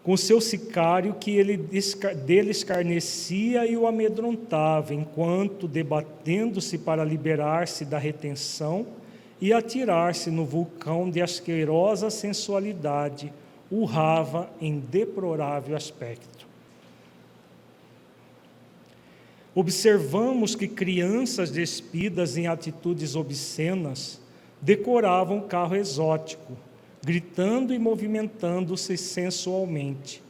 Com seu sicário, que ele dele escarnecia e o amedrontava, enquanto, debatendo-se para liberar-se da retenção e atirar-se no vulcão de asquerosa sensualidade, urrava em deplorável aspecto. Observamos que crianças despidas em atitudes obscenas decoravam o carro exótico, gritando e movimentando-se sensualmente,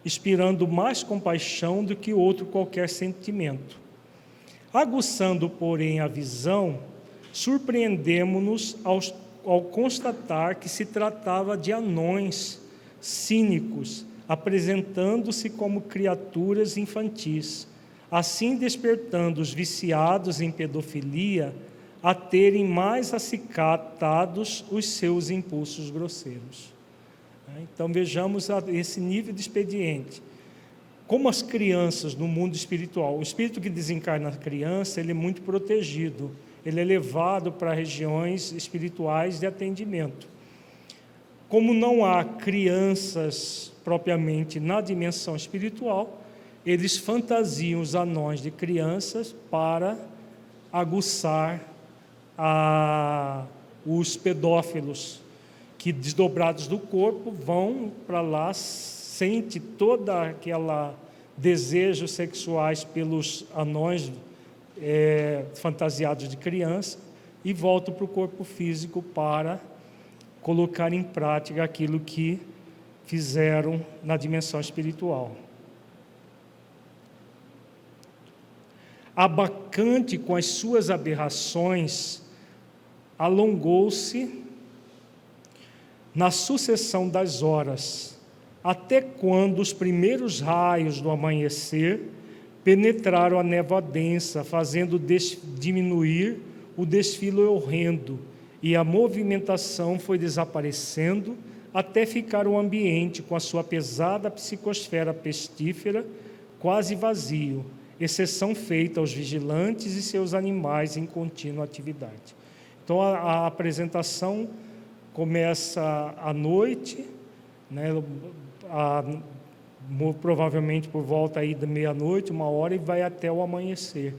inspirando mais compaixão do que outro qualquer sentimento. Aguçando, porém, a visão, surpreendemo-nos ao constatar que se tratava de anões cínicos, apresentando-se como criaturas infantis, assim despertando os viciados em pedofilia a terem mais acicatados os seus impulsos grosseiros. Então vejamos esse nível de expediente. Como as crianças no mundo espiritual, o espírito que desencarna a criança, ele é muito protegido, ele é levado para regiões espirituais de atendimento. Como não há crianças propriamente na dimensão espiritual, eles fantasiam os anões de crianças para aguçar os pedófilos, que desdobrados do corpo vão para lá, sente toda aquela desejos sexuais pelos anões fantasiados de criança e voltam para o corpo físico para colocar em prática aquilo que fizeram na dimensão espiritual. A bacante, com as suas aberrações, alongou-se na sucessão das horas, até quando os primeiros raios do amanhecer penetraram a névoa densa, fazendo diminuir o desfile horrendo, e a movimentação foi desaparecendo até ficar o ambiente com a sua pesada psicosfera pestífera quase vazio, exceção feita aos vigilantes e seus animais em contínua atividade. Então a apresentação começa à noite, né, provavelmente por volta aí da meia-noite, 1h, e vai até o amanhecer.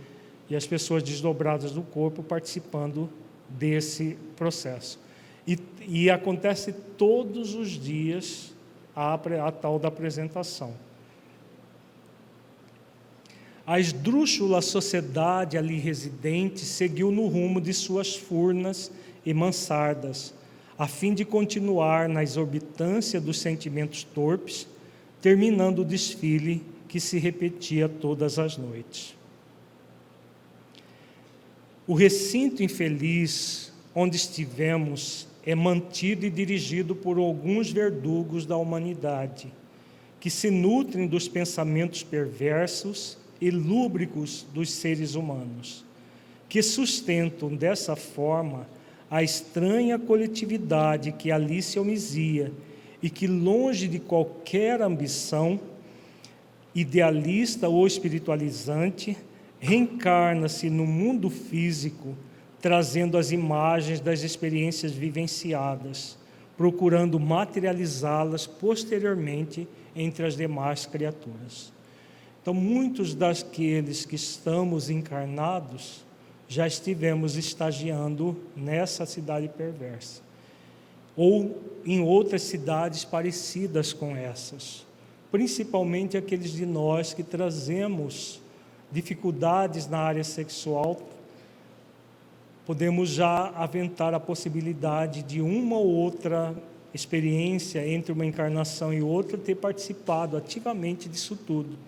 E as pessoas desdobradas do corpo participando desse processo. E acontece todos os dias a tal da apresentação. A esdrúxula sociedade ali residente seguiu no rumo de suas furnas e mansardas, a fim de continuar na exorbitância dos sentimentos torpes, terminando o desfile que se repetia todas as noites. O recinto infeliz onde estivemos é mantido e dirigido por alguns verdugos da humanidade, que se nutrem dos pensamentos perversos e lúbricos dos seres humanos, que sustentam dessa forma a estranha coletividade que ali se homizia e que, longe de qualquer ambição idealista ou espiritualizante, reencarna-se no mundo físico, trazendo as imagens das experiências vivenciadas, procurando materializá-las posteriormente entre as demais criaturas. Então, muitos daqueles que estamos encarnados, já estivemos estagiando nessa cidade perversa, ou em outras cidades parecidas com essas, principalmente aqueles de nós que trazemos dificuldades na área sexual. Podemos já aventar a possibilidade de uma ou outra experiência entre uma encarnação e outra ter participado ativamente disso tudo.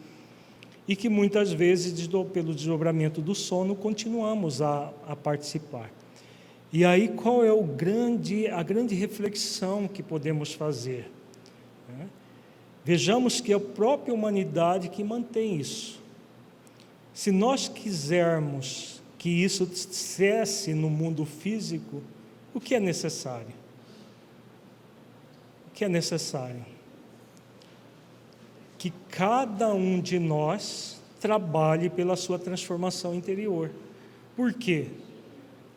E que muitas vezes, pelo desdobramento do sono, continuamos a participar. E aí, qual é a grande reflexão que podemos fazer? Vejamos que é a própria humanidade que mantém isso. Se nós quisermos que isso cesse no mundo físico, o que é necessário? O que é necessário? Que cada um de nós trabalhe pela sua transformação interior. Por quê?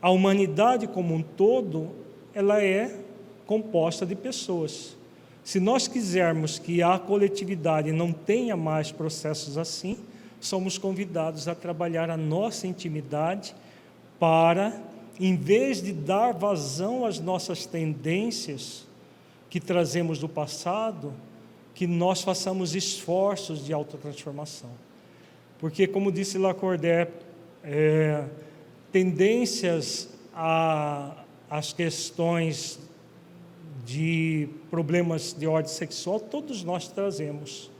A humanidade como um todo, ela é composta de pessoas. Se nós quisermos que a coletividade não tenha mais processos assim, somos convidados a trabalhar a nossa intimidade para, em vez de dar vazão às nossas tendências que trazemos do passado, que nós façamos esforços de autotransformação. Porque, como disse Lacordaire, tendências às questões de problemas de ordem sexual, todos nós trazemos.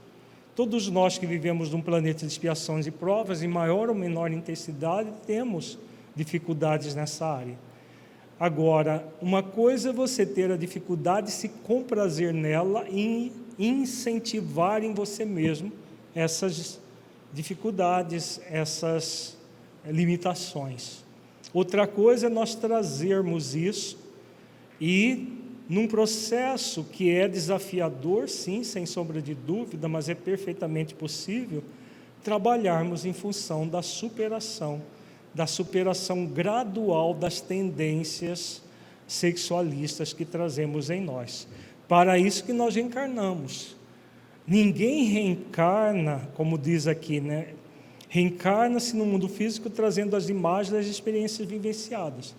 Todos nós que vivemos num planeta de expiações e provas, em maior ou menor intensidade, temos dificuldades nessa área. Agora, uma coisa é você ter a dificuldade e se comprazer nela e incentivar em você mesmo essas dificuldades, essas limitações. Outra coisa é nós trazermos isso e, num processo que é desafiador, sim, sem sombra de dúvida, mas é perfeitamente possível, trabalharmos em função da superação gradual das tendências sexualistas que trazemos em nós. Para isso que nós reencarnamos. Ninguém reencarna, como diz aqui, né? Reencarna-se no mundo físico trazendo as imagens das experiências vivenciadas.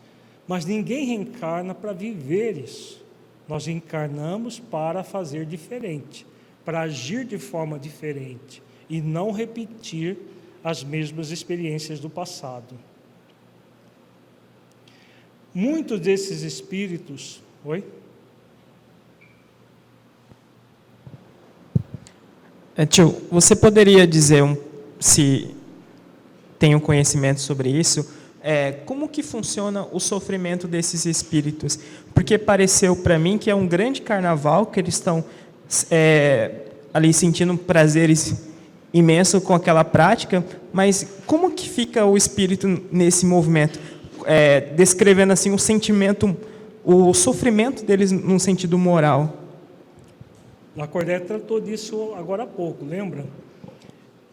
Mas ninguém reencarna para viver isso. Nós reencarnamos para fazer diferente, para agir de forma diferente. e não repetir as mesmas experiências do passado. Muitos desses espíritos... Oi? Tio, você poderia dizer, se tem um conhecimento sobre isso, como que funciona o sofrimento desses espíritos? Porque pareceu para mim que é um grande carnaval, que eles estão ali sentindo prazeres imensos com aquela prática, mas como que fica o espírito nesse movimento? Descrevendo assim o sentimento, o sofrimento deles num sentido moral. Lacordaire tratou disso agora há pouco, lembra?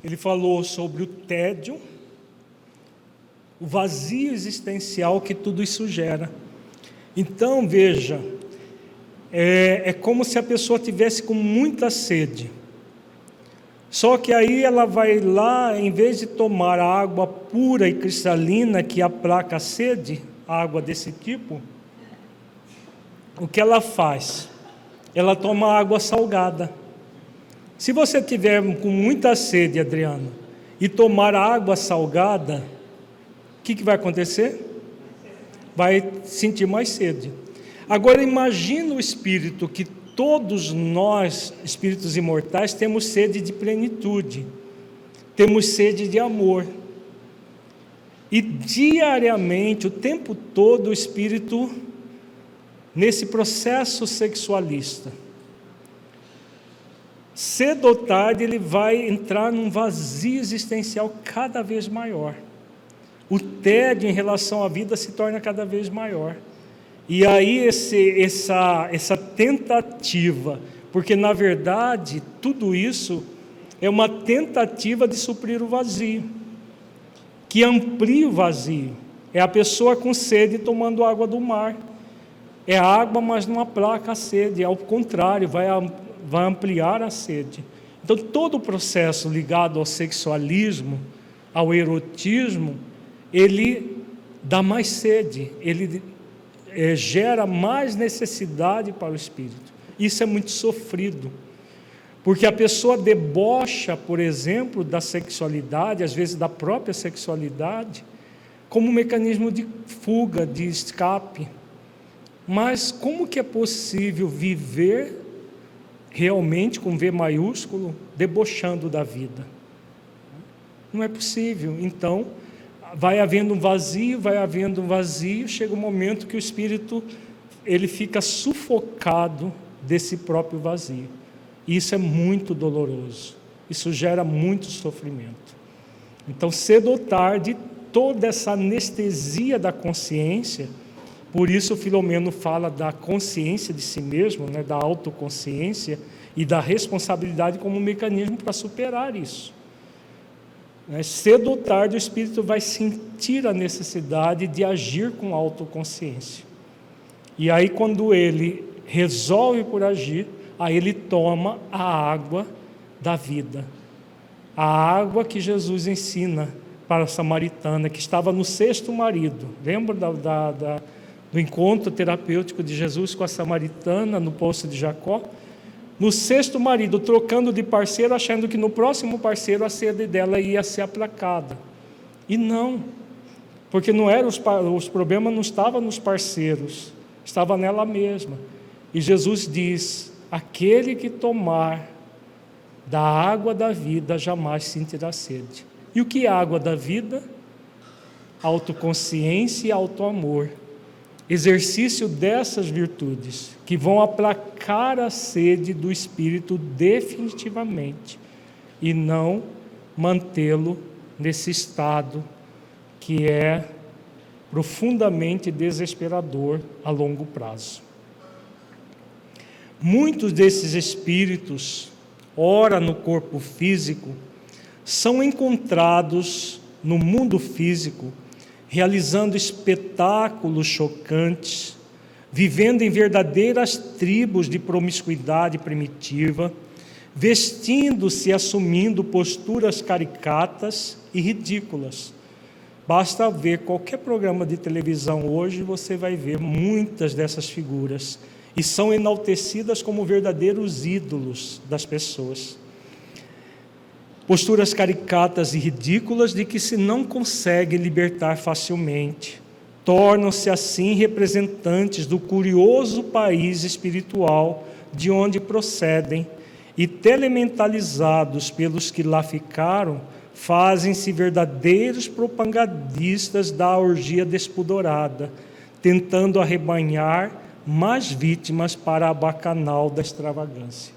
Ele falou sobre o tédio, o vazio existencial que tudo isso gera. Então, veja, é como se a pessoa tivesse com muita sede. Só que aí ela vai lá, em vez de tomar a água pura e cristalina que aplaca a sede, água desse tipo, o que ela faz? Ela toma água salgada. Se você tiver com muita sede, Adriano, e tomar água salgada, o que vai acontecer? Vai sentir mais sede. Agora imagina o espírito, que todos nós, espíritos imortais, temos sede de plenitude, temos sede de amor. E diariamente, o tempo todo, o espírito, nesse processo sexualista, cedo ou tarde ele vai entrar num vazio existencial cada vez maior. O tédio em relação à vida se torna cada vez maior. E aí essa tentativa, porque na verdade tudo isso é uma tentativa de suprir o vazio, que amplia o vazio. É a pessoa com sede tomando água do mar. É água, mas não aplaca a sede, ao contrário, vai ampliar a sede. Então, todo o processo ligado ao sexualismo, ao erotismo, ele dá mais sede, ele gera mais necessidade para o espírito. Isso é muito sofrido, porque a pessoa debocha, por exemplo, da sexualidade, às vezes da própria sexualidade, como um mecanismo de fuga, de escape. Mas como que é possível viver realmente, com V maiúsculo, debochando da vida? Não é possível. Então, vai havendo um vazio, chega um momento que o espírito ele fica sufocado desse próprio vazio. E isso é muito doloroso. Isso gera muito sofrimento. Então, cedo ou tarde, toda essa anestesia da consciência. Por isso o Filomeno fala da consciência de si mesmo, né, da autoconsciência e da responsabilidade como um mecanismo para superar isso. Cedo ou tarde o espírito vai sentir a necessidade de agir com autoconsciência. E aí quando ele resolve por agir, aí ele toma a água da vida. A água que Jesus ensina para a samaritana, que estava no sexto marido. Lembra do encontro terapêutico de Jesus com a samaritana no poço de Jacó? No sexto marido, trocando de parceiro, achando que no próximo parceiro a sede dela ia ser aplacada. E não, porque não era os problemas não estavam nos parceiros, estava nela mesma. E Jesus diz: aquele que tomar da água da vida jamais sentirá sede. E o que é a água da vida? Autoconsciência e autoamor. Exercício dessas virtudes que vão aplacar a sede do espírito definitivamente e não mantê-lo nesse estado que é profundamente desesperador a longo prazo. Muitos desses espíritos, ora no corpo físico, são encontrados no mundo físico realizando espetáculos chocantes, vivendo em verdadeiras tribos de promiscuidade primitiva, vestindo-se e assumindo posturas caricatas e ridículas. Basta ver qualquer programa de televisão hoje, você vai ver muitas dessas figuras, e são enaltecidas como verdadeiros ídolos das pessoas. Posturas caricatas e ridículas de que se não consegue libertar facilmente. Tornam-se assim representantes do curioso país espiritual de onde procedem e, telementalizados pelos que lá ficaram, fazem-se verdadeiros propagandistas da orgia despudorada, tentando arrebanhar mais vítimas para a bacanal da extravagância.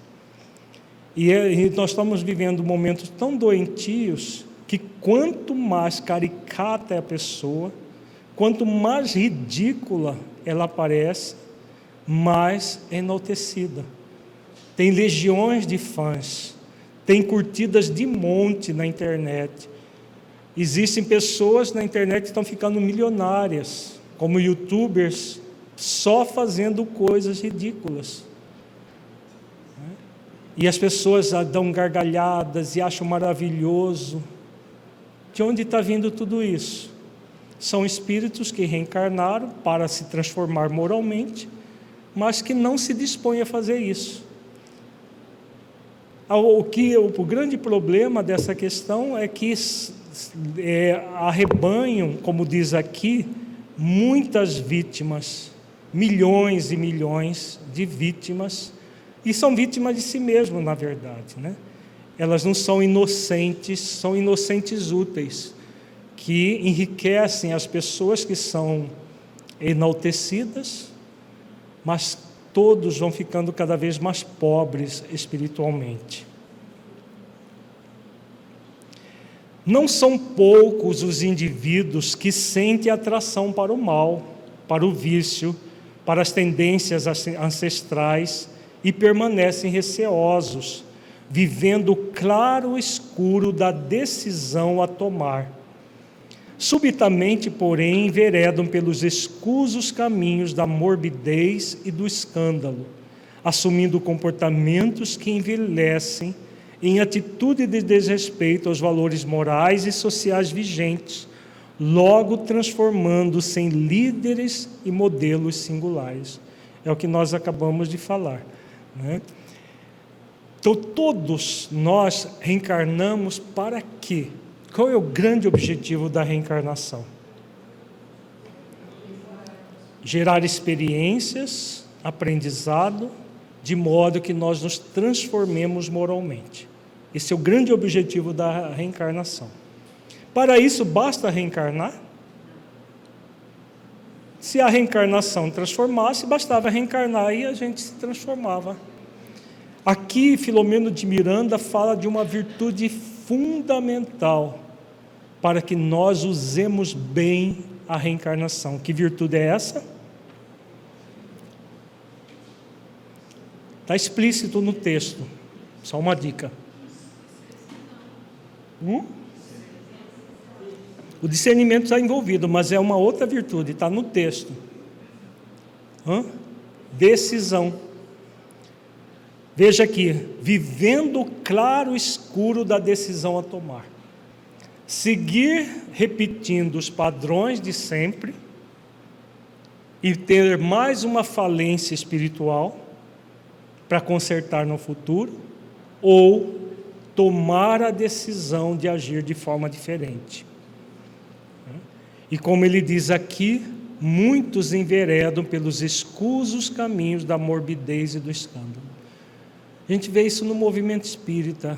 E nós estamos vivendo momentos tão doentios que quanto mais caricata é a pessoa, quanto mais ridícula ela aparece, mais enaltecida. Tem legiões de fãs, tem curtidas de monte na internet. Existem pessoas na internet que estão ficando milionárias, como youtubers, só fazendo coisas ridículas. E as pessoas dão gargalhadas e acham maravilhoso. De onde está vindo tudo isso? São espíritos que reencarnaram para se transformar moralmente, mas que não se dispõem a fazer isso. O grande problema dessa questão é que arrebanham, como diz aqui, muitas vítimas, milhões e milhões de vítimas, e são vítimas de si mesmo, na verdade, né? Elas não são inocentes, são inocentes úteis, que enriquecem as pessoas que são enaltecidas, mas todos vão ficando cada vez mais pobres espiritualmente. Não são poucos os indivíduos que sentem atração para o mal, para o vício, para as tendências ancestrais e permanecem receosos, vivendo o claro escuro da decisão a tomar. Subitamente, porém, enveredam pelos escusos caminhos da morbidez e do escândalo, assumindo comportamentos que envelhecem em atitude de desrespeito aos valores morais e sociais vigentes, logo transformando-se em líderes e modelos singulares. É o que nós acabamos de falar, né? Então, todos nós reencarnamos para quê? Qual é o grande objetivo da reencarnação? Gerar experiências, aprendizado, de modo que nós nos transformemos moralmente. Esse é o grande objetivo da reencarnação. Para isso, basta reencarnar? Se a reencarnação transformasse, bastava reencarnar e a gente se transformava. Aqui, Filomeno de Miranda fala de uma virtude fundamental para que nós usemos bem a reencarnação. Que virtude é essa? Está explícito no texto. Só uma dica. O discernimento está envolvido, mas é uma outra virtude, está no texto. Decisão. Veja aqui, vivendo o claro escuro da decisão a tomar. Seguir repetindo os padrões de sempre e ter mais uma falência espiritual para consertar no futuro, ou tomar a decisão de agir de forma diferente. E como ele diz aqui, muitos enveredam pelos escusos caminhos da morbidez e do escândalo. A gente vê isso no movimento espírita.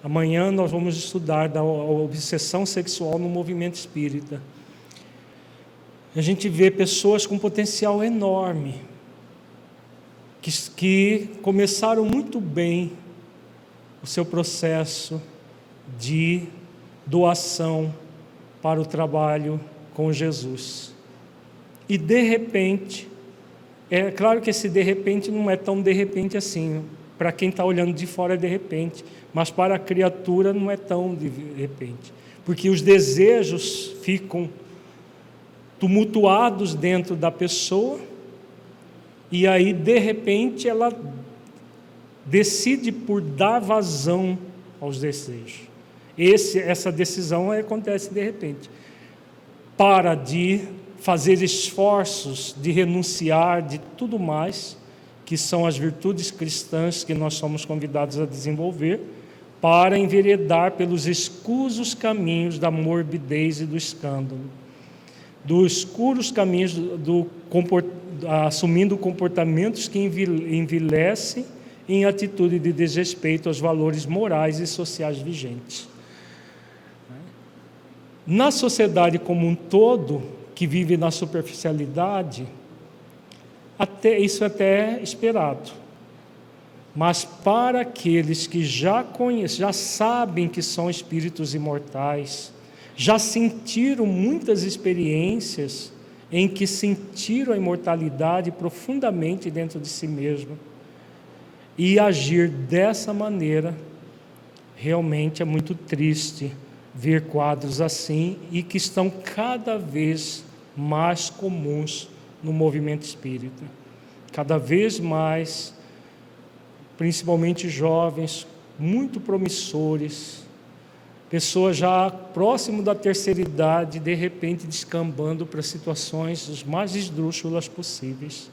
Amanhã nós vamos estudar da obsessão sexual no movimento espírita. A gente vê pessoas com potencial enorme, que começaram muito bem o seu processo de doação para o trabalho com Jesus. E de repente, é claro que esse de repente não é tão de repente assim, para quem está olhando de fora é de repente, mas para a criatura não é tão de repente, porque os desejos ficam tumultuados dentro da pessoa, e aí de repente ela decide por dar vazão aos desejos. Essa decisão acontece de repente. Para de fazer esforços de renunciar de tudo mais, que são as virtudes cristãs que nós somos convidados a desenvolver, para enveredar pelos escusos caminhos da morbidez e do escândalo, dos escuros caminhos assumindo comportamentos que envilecem em atitude de desrespeito aos valores morais e sociais vigentes. Na sociedade como um todo, que vive na superficialidade, isso até é esperado. Mas para aqueles que já conhecem, já sabem que são espíritos imortais, já sentiram muitas experiências em que sentiram a imortalidade profundamente dentro de si mesmo, e agir dessa maneira, realmente é muito triste ver quadros assim, e que estão cada vez mais comuns no movimento espírita. Cada vez mais, principalmente jovens, muito promissores, pessoas já próximo da terceira idade, de repente descambando para situações as mais esdrúxulas possíveis.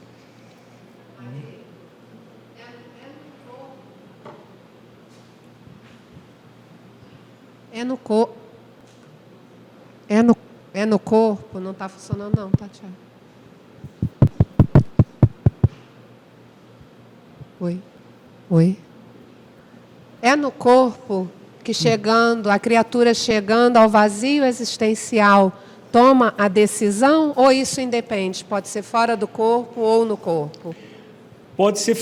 É no corpo, não está funcionando não, tá, Tiago? Oi. É no corpo que a criatura chegando ao vazio existencial, toma a decisão, ou isso independe? Pode ser fora do corpo ou no corpo? Pode ser,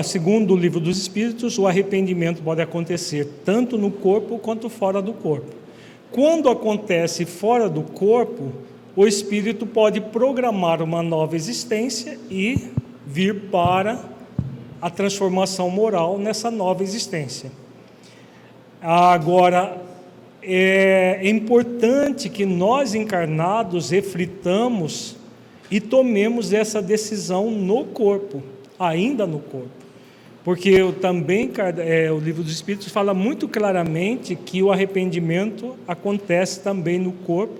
segundo o Livro dos Espíritos, o arrependimento pode acontecer tanto no corpo quanto fora do corpo. Quando acontece fora do corpo, o espírito pode programar uma nova existência e vir para a transformação moral nessa nova existência. Agora, é importante que nós encarnados reflitamos e tomemos essa decisão no corpo, ainda no corpo. Porque o Livro dos Espíritos fala muito claramente que o arrependimento acontece também no corpo,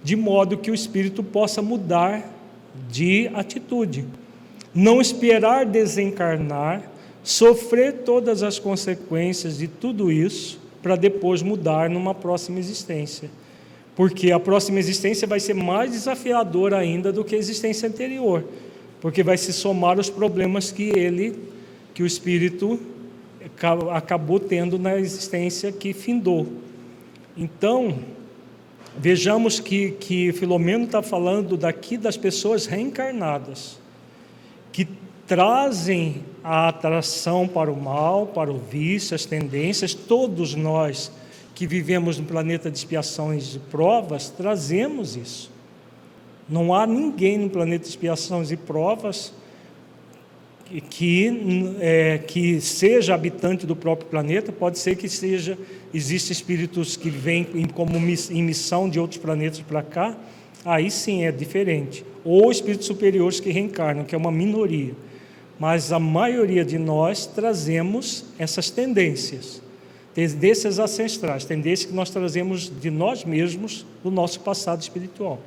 de modo que o espírito possa mudar de atitude. Não esperar desencarnar, sofrer todas as consequências de tudo isso, para depois mudar numa próxima existência. Porque a próxima existência vai ser mais desafiadora ainda do que a existência anterior, porque vai se somar os problemas que o espírito acabou tendo na existência que findou. Então, vejamos que Filomeno está falando daqui das pessoas reencarnadas, que trazem a atração para o mal, para o vício, as tendências. Todos nós que vivemos no planeta de expiações e provas, trazemos isso. Não há ninguém no planeta de expiações e provas que seja habitante do próprio planeta. Pode ser que existem espíritos que vêm em missão de outros planetas para cá, aí sim é diferente. Ou espíritos superiores que reencarnam, que é uma minoria. Mas a maioria de nós trazemos essas tendências ancestrais, tendências que nós trazemos de nós mesmos, do nosso passado espiritual.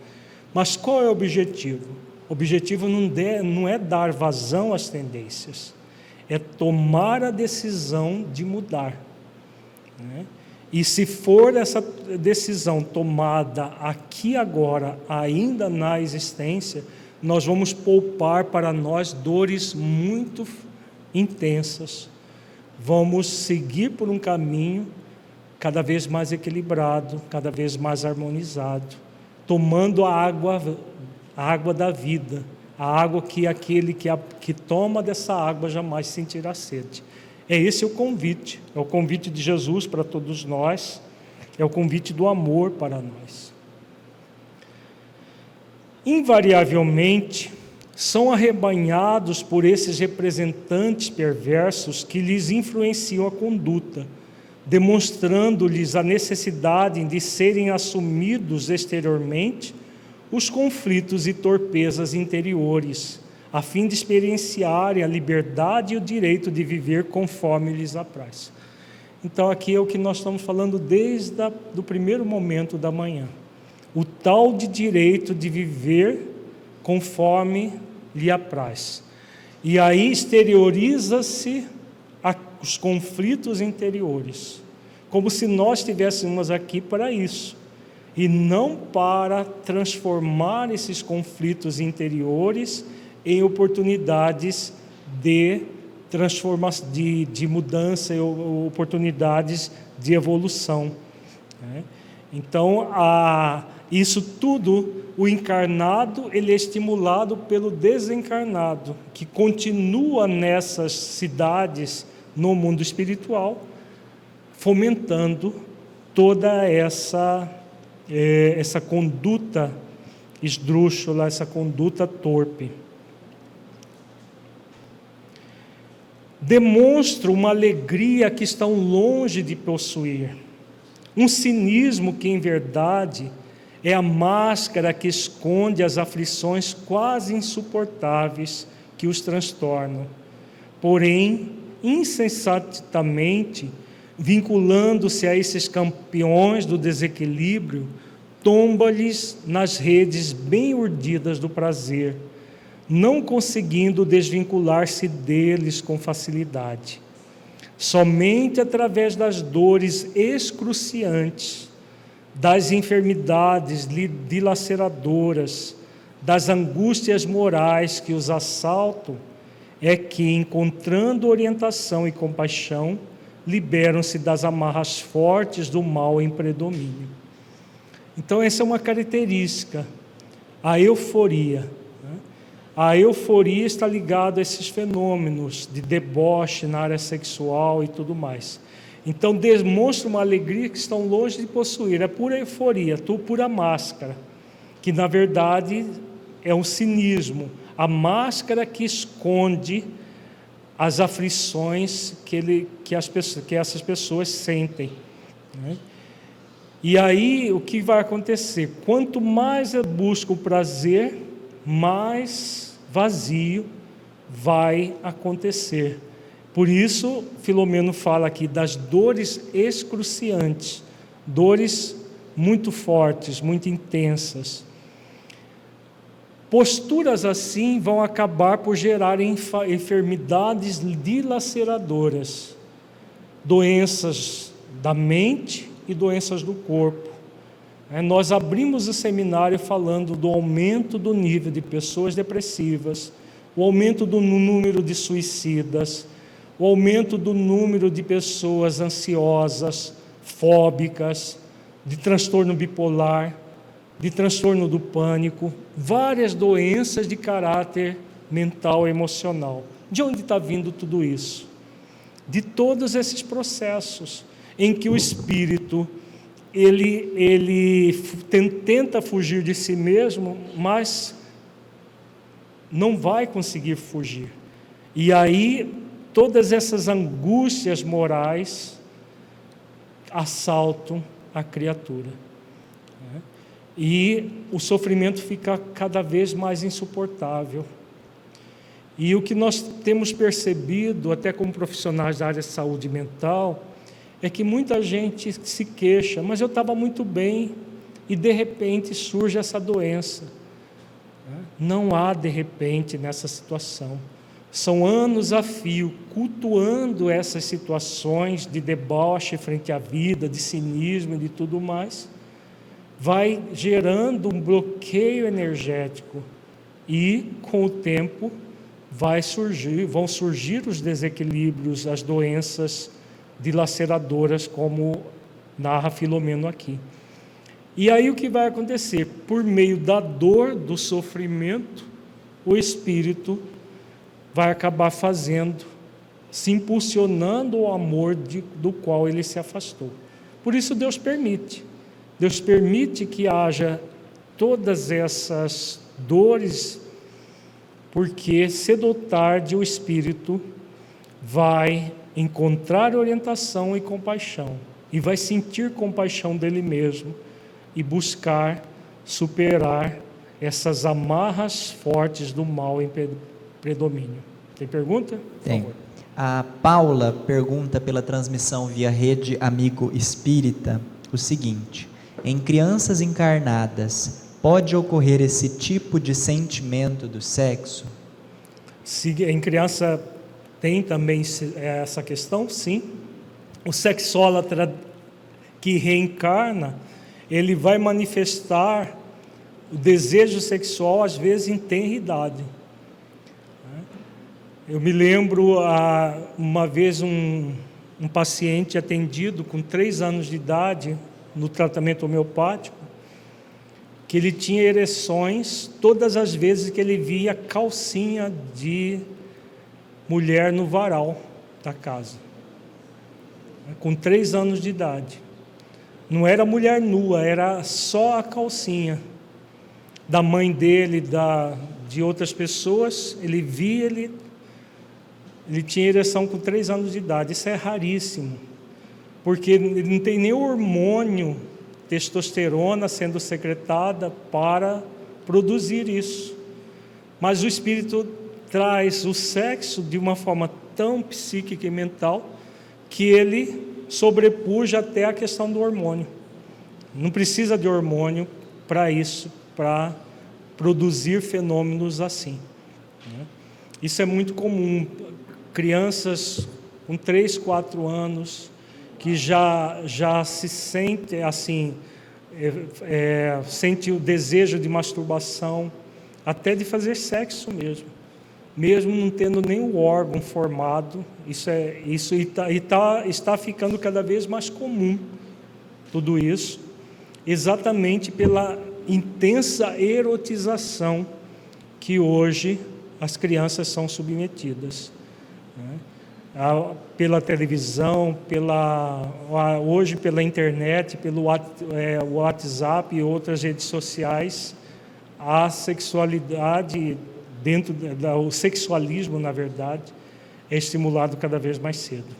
Mas qual é o objetivo? O objetivo não é dar vazão às tendências, é tomar a decisão de mudar, né? E se for essa decisão tomada aqui agora, ainda na existência, nós vamos poupar para nós dores muito intensas. Vamos seguir por um caminho cada vez mais equilibrado, cada vez mais harmonizado, tomando a água da vida, a água que aquele que toma dessa água jamais sentirá sede. É esse o convite, é o convite de Jesus para todos nós, é o convite do amor para nós. Invariavelmente, são arrebanhados por esses representantes perversos que lhes influenciam a conduta, demonstrando-lhes a necessidade de serem assumidos exteriormente os conflitos e torpezas interiores, a fim de experienciarem a liberdade e o direito de viver conforme lhes apraz. Então aqui é o que nós estamos falando desde o primeiro momento da manhã. O tal de direito de viver conforme lhe apraz. E aí exterioriza-se os conflitos interiores. como se nós estivéssemos aqui para isso, e não para transformar esses conflitos interiores em oportunidades de transformação, de mudança, e oportunidades de evolução, né? Então, isso tudo, o encarnado, ele é estimulado pelo desencarnado, que continua nessas cidades no mundo espiritual, fomentando toda essa conduta esdrúxula, essa conduta torpe. Demonstra uma alegria que estão longe de possuir, um cinismo que, em verdade, é a máscara que esconde as aflições quase insuportáveis que os transtornam. Porém, insensatamente, vinculando-se a esses campeões do desequilíbrio, tomba-lhes nas redes bem urdidas do prazer, não conseguindo desvincular-se deles com facilidade. Somente através das dores excruciantes, das enfermidades dilaceradoras, das angústias morais que os assaltam, é que, encontrando orientação e compaixão, liberam-se das amarras fortes do mal em predomínio. Então, essa é uma característica, a euforia. A euforia está ligada a esses fenômenos de deboche na área sexual e tudo mais. Então, demonstra uma alegria que estão longe de possuir. É pura euforia, pura máscara, que na verdade é um cinismo. A máscara que esconde as aflições que essas pessoas sentem, né? E aí, o que vai acontecer? Quanto mais eu busco o prazer, mais vazio vai acontecer. Por isso, Filomeno fala aqui das dores excruciantes, dores muito fortes, muito intensas. Posturas assim vão acabar por gerar enfermidades dilaceradoras, doenças da mente e doenças do corpo. Nós abrimos o seminário falando do aumento do nível de pessoas depressivas, o aumento do número de suicidas, o aumento do número de pessoas ansiosas, fóbicas, de transtorno bipolar, de transtorno do pânico, várias doenças de caráter mental e emocional. De onde está vindo tudo isso? De todos esses processos em que o espírito ele tenta fugir de si mesmo, mas não vai conseguir fugir. E aí todas essas angústias morais assaltam a criatura, né? E o sofrimento fica cada vez mais insuportável. E o que nós temos percebido, até como profissionais da área de saúde mental, é que muita gente se queixa, mas eu estava muito bem, e de repente surge essa doença. Não há de repente nessa situação. São anos a fio, cultuando essas situações de deboche frente à vida, de cinismo e de tudo mais, vai gerando um bloqueio energético, e com o tempo vão surgir os desequilíbrios, as doenças dilaceradoras, como narra Filomeno aqui. E aí o que vai acontecer? Por meio da dor, do sofrimento, o espírito vai acabar se impulsionando o amor do qual ele se afastou. Por isso Deus permite que haja todas essas dores, porque cedo ou tarde o espírito vai encontrar orientação e compaixão, e vai sentir compaixão dele mesmo, e buscar superar essas amarras fortes do mal em predomínio. Tem pergunta? Por Tem. favor. A Paula pergunta pela transmissão via Rede Amigo Espírita o seguinte: em crianças encarnadas, pode ocorrer esse tipo de sentimento do sexo? Se em criança tem também essa questão, sim. O sexólatra que reencarna, ele vai manifestar o desejo sexual, às vezes, em tenra idade. Eu me lembro, uma vez, um paciente atendido com 3 anos de idade, no tratamento homeopático, que ele tinha ereções todas as vezes que ele via calcinha de mulher no varal da casa, com 3 anos de idade. Não era mulher nua, era só a calcinha da mãe dele, de outras pessoas. Ele via, ele tinha ereção com 3 anos de idade. Isso é raríssimo, porque ele não tem nem hormônio testosterona sendo secretada para produzir isso. Mas o espírito traz o sexo de uma forma tão psíquica e mental que ele sobrepuja até a questão do hormônio. Não precisa de hormônio para isso, para produzir fenômenos assim. Isso é muito comum. Crianças com 3, 4 anos que já se sente assim, sente o desejo de masturbação, até de fazer sexo mesmo não tendo nenhum órgão formado. Isso está ficando cada vez mais comum, tudo isso, exatamente pela intensa erotização que hoje as crianças são submetidas, né? Pela televisão, hoje pela internet, pelo WhatsApp e outras redes sociais. A sexualidade o sexualismo, na verdade, é estimulado cada vez mais cedo.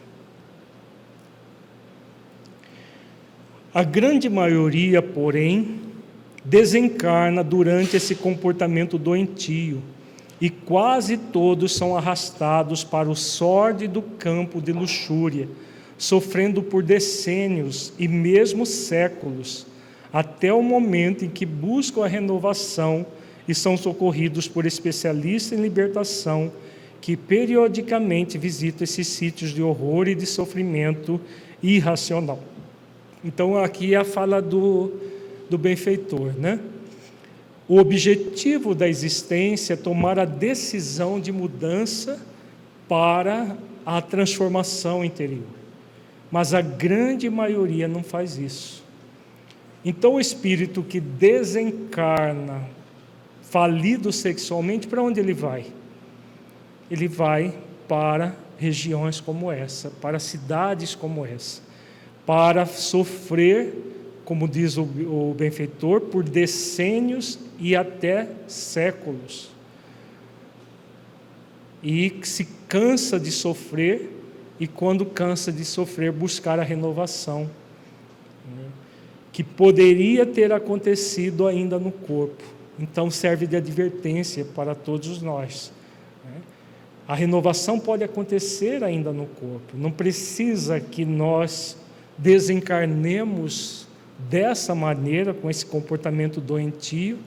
A grande maioria, porém, desencarna durante esse comportamento doentio, e quase todos são arrastados para o sórdido campo de luxúria, sofrendo por decênios e mesmo séculos, até o momento em que buscam a renovação e são socorridos por especialistas em libertação, que periodicamente visitam esses sítios de horror e de sofrimento irracional. Então, aqui é a fala do benfeitor, né? O objetivo da existência é tomar a decisão de mudança para a transformação interior. Mas a grande maioria não faz isso. Então, o espírito que desencarna falido sexualmente, para onde ele vai? Ele vai para regiões como essa, para cidades como essa, para sofrer, como diz o benfeitor, por decênios e até séculos. E se cansa de sofrer, e quando cansa de sofrer, buscar a renovação, né, que poderia ter acontecido ainda no corpo. Então serve de advertência para todos nós, né? A renovação pode acontecer ainda no corpo. Não precisa que nós desencarnemos dessa maneira, com esse comportamento doentio,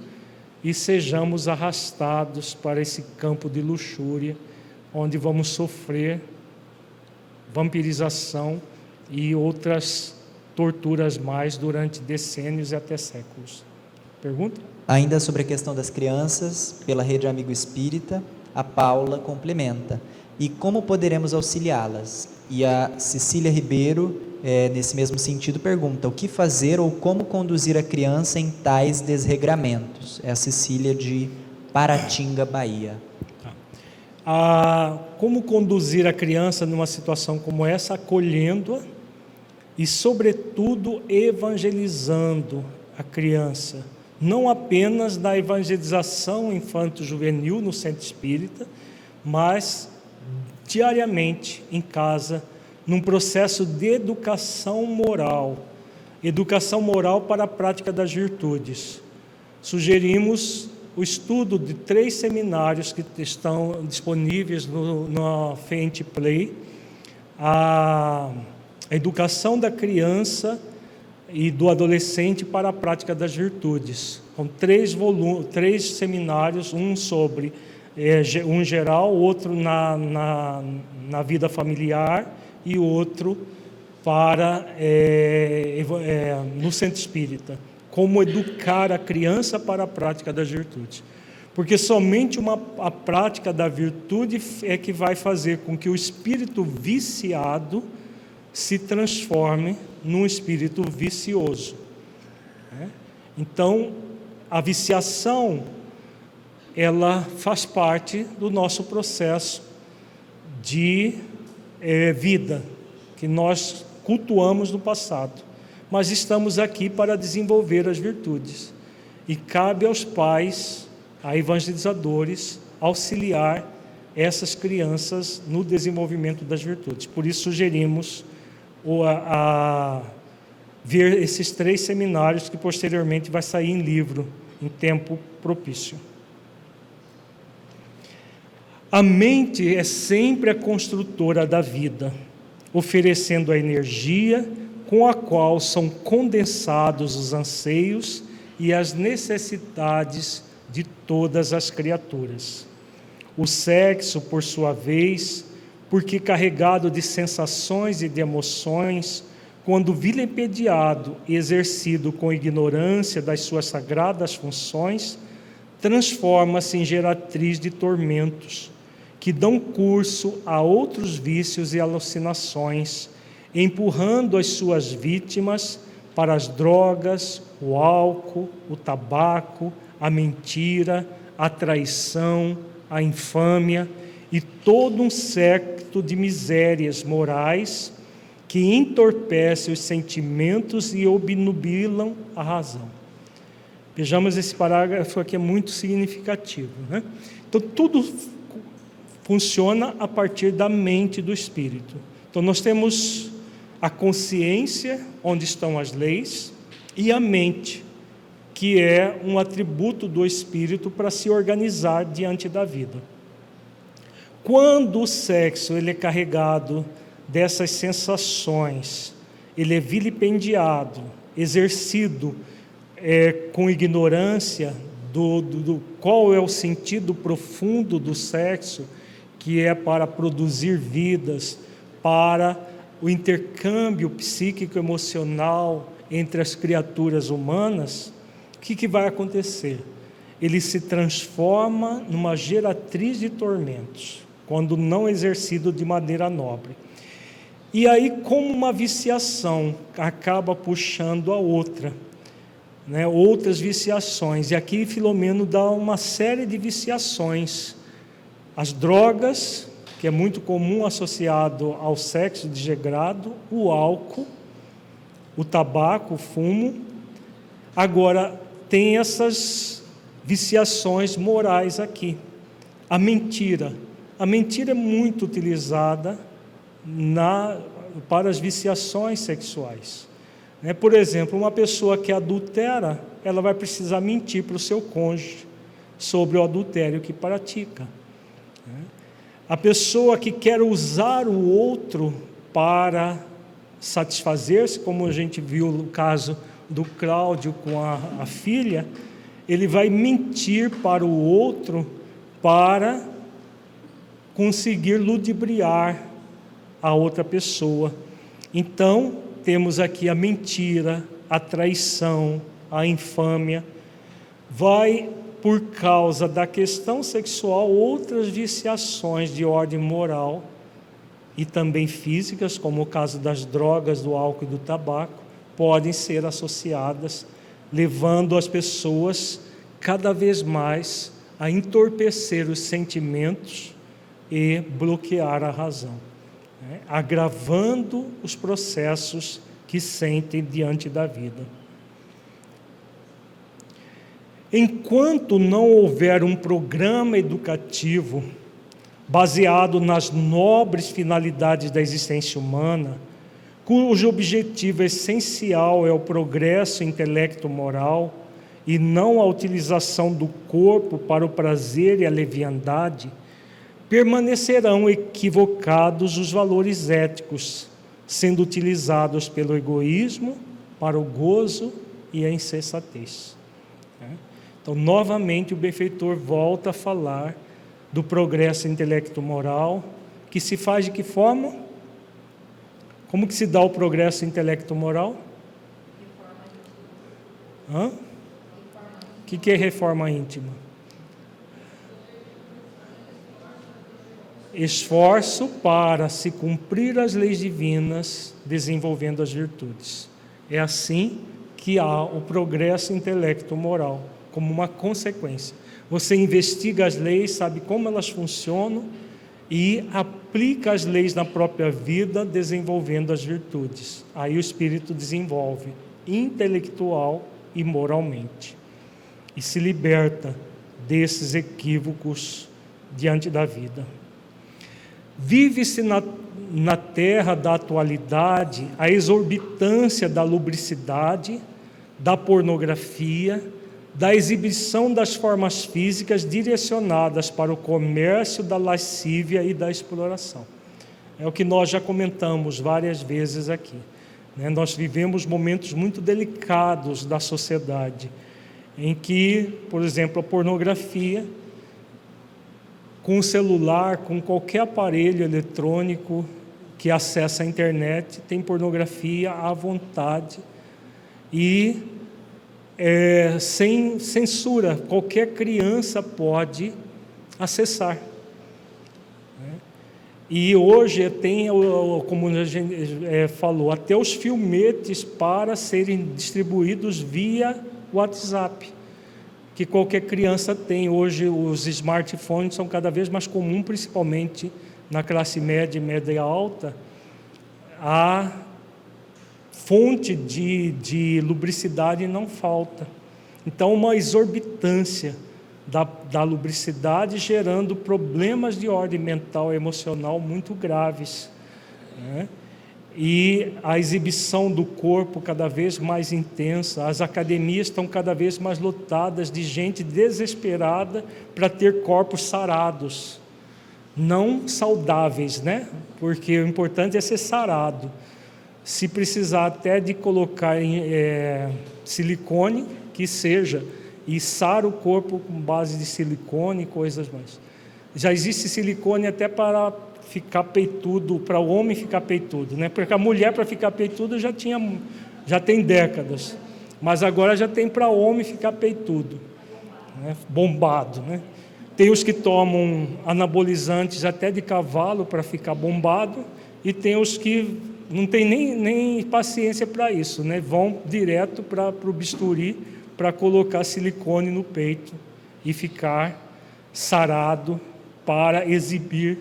e sejamos arrastados para esse campo de luxúria, onde vamos sofrer vampirização e outras torturas mais durante decênios e até séculos. Pergunta? Ainda sobre a questão das crianças, pela Rede Amigo Espírita, a Paula complementa: e como poderemos auxiliá-las? E a Cecília Ribeiro, nesse mesmo sentido, pergunta: o que fazer ou como conduzir a criança em tais desregramentos? É a Cecília de Paratinga, Bahia. Como conduzir a criança numa situação como essa? Acolhendo-a e, sobretudo, evangelizando a criança. Não apenas na evangelização infanto-juvenil no centro espírita, mas diariamente em casa, num processo de educação moral para a prática das virtudes. Sugerimos o estudo de 3 seminários que estão disponíveis no Fente Play: a educação da criança e do adolescente para a prática das virtudes. Com 3 seminários, um sobre um geral, outro na vida familiar e outro no centro espírita, como educar a criança para a prática das virtudes. Porque somente a prática da virtude é que vai fazer com que o espírito viciado se transforme num espírito vicioso. Então, a viciação, ela faz parte do nosso processo de vida, que nós cultuamos no passado. Mas estamos aqui para desenvolver as virtudes. E cabe aos pais, a evangelizadores, auxiliar essas crianças no desenvolvimento das virtudes. Por isso sugerimos ver esses 3 seminários, que posteriormente vai sair em livro, em tempo propício. A mente é sempre a construtora da vida, oferecendo a energia com a qual são condensados os anseios e as necessidades de todas as criaturas. O sexo, por sua vez, porque carregado de sensações e de emoções, quando vilipendiado e exercido com ignorância das suas sagradas funções, transforma-se em geratriz de tormentos, que dão curso a outros vícios e alucinações, empurrando as suas vítimas para as drogas, o álcool, o tabaco, a mentira, a traição, a infâmia e todo um séquito de misérias morais que entorpecem os sentimentos e obnubilam a razão. Vejamos, esse parágrafo aqui é muito significativo, né? Então, tudo funciona a partir da mente do espírito. Então, nós temos a consciência, onde estão as leis, e a mente, que é um atributo do espírito para se organizar diante da vida. Quando o sexo ele é carregado dessas sensações, ele é vilipendiado, exercido com ignorância do qual é o sentido profundo do sexo, que é para produzir vidas, para o intercâmbio psíquico-emocional entre as criaturas humanas, o que vai acontecer? Ele se transforma numa geratriz de tormentos, quando não exercido de maneira nobre. E aí, como uma viciação, acaba puxando a outra, né? Outras viciações. E aqui Filomeno dá uma série de viciações. As drogas, que é muito comum associado ao sexo desregrado, o álcool, o tabaco, o fumo. Agora, tem essas viciações morais aqui. A mentira. A mentira é muito utilizada para as viciações sexuais. Por exemplo, uma pessoa que adultera, ela vai precisar mentir para o seu cônjuge sobre o adultério que pratica. A pessoa que quer usar o outro para satisfazer-se, como a gente viu no caso do Cláudio com a filha, ele vai mentir para o outro para conseguir ludibriar a outra pessoa. Então, temos aqui a mentira, a traição, a infâmia. Vai, por causa da questão sexual, outras viciações de ordem moral e também físicas, como o caso das drogas, do álcool e do tabaco, podem ser associadas, levando as pessoas cada vez mais a entorpecer os sentimentos e bloquear a razão, agravando os processos que sentem diante da vida. Enquanto não houver um programa educativo baseado nas nobres finalidades da existência humana, cujo objetivo essencial é o progresso intelecto-moral e não a utilização do corpo para o prazer e a leviandade, permanecerão equivocados os valores éticos, sendo utilizados pelo egoísmo para o gozo e a insensatez. Então, novamente, o benfeitor volta a falar do progresso intelecto-moral, que se faz de que forma? Como que se dá o progresso intelecto-moral? O que é reforma íntima? Esforço para se cumprir as leis divinas, desenvolvendo as virtudes. É assim que há o progresso intelecto-moral, como uma consequência. Você investiga as leis, sabe como elas funcionam e aplica as leis na própria vida, desenvolvendo as virtudes. Aí o espírito desenvolve intelectual e moralmente e se liberta desses equívocos diante da vida. Vive-se na terra da atualidade a exorbitância da lubricidade, da pornografia, da exibição das formas físicas direcionadas para o comércio da lascívia e da exploração. É o que nós já comentamos várias vezes aqui, né? Nós vivemos momentos muito delicados da sociedade, em que, por exemplo, a pornografia, com o celular, com qualquer aparelho eletrônico que acessa a internet, tem pornografia à vontade e sem censura, qualquer criança pode acessar. E hoje tem, como a gente falou, até os filmetes para serem distribuídos via WhatsApp, que qualquer criança tem. Hoje os smartphones são cada vez mais comuns, principalmente na classe média e média alta. A fonte de lubricidade não falta. Então, uma exorbitância da lubricidade, gerando problemas de ordem mental e emocional muito graves, né? E a exibição do corpo cada vez mais intensa. As academias estão cada vez mais lotadas de gente desesperada para ter corpos sarados, não saudáveis, né? Porque o importante é ser sarado. Se precisar até de colocar silicone, que seja, e sara o corpo com base de silicone e coisas mais. Já existe silicone até para ficar peitudo, para o homem ficar peitudo, né? Porque a mulher, para ficar peitudo, já tem décadas, mas agora já tem para o homem ficar peitudo, né? Bombado, né? Tem os que tomam anabolizantes até de cavalo para ficar bombado, e tem os que não tem nem paciência para isso, né? Vão direto para o bisturi para colocar silicone no peito e ficar sarado para exibir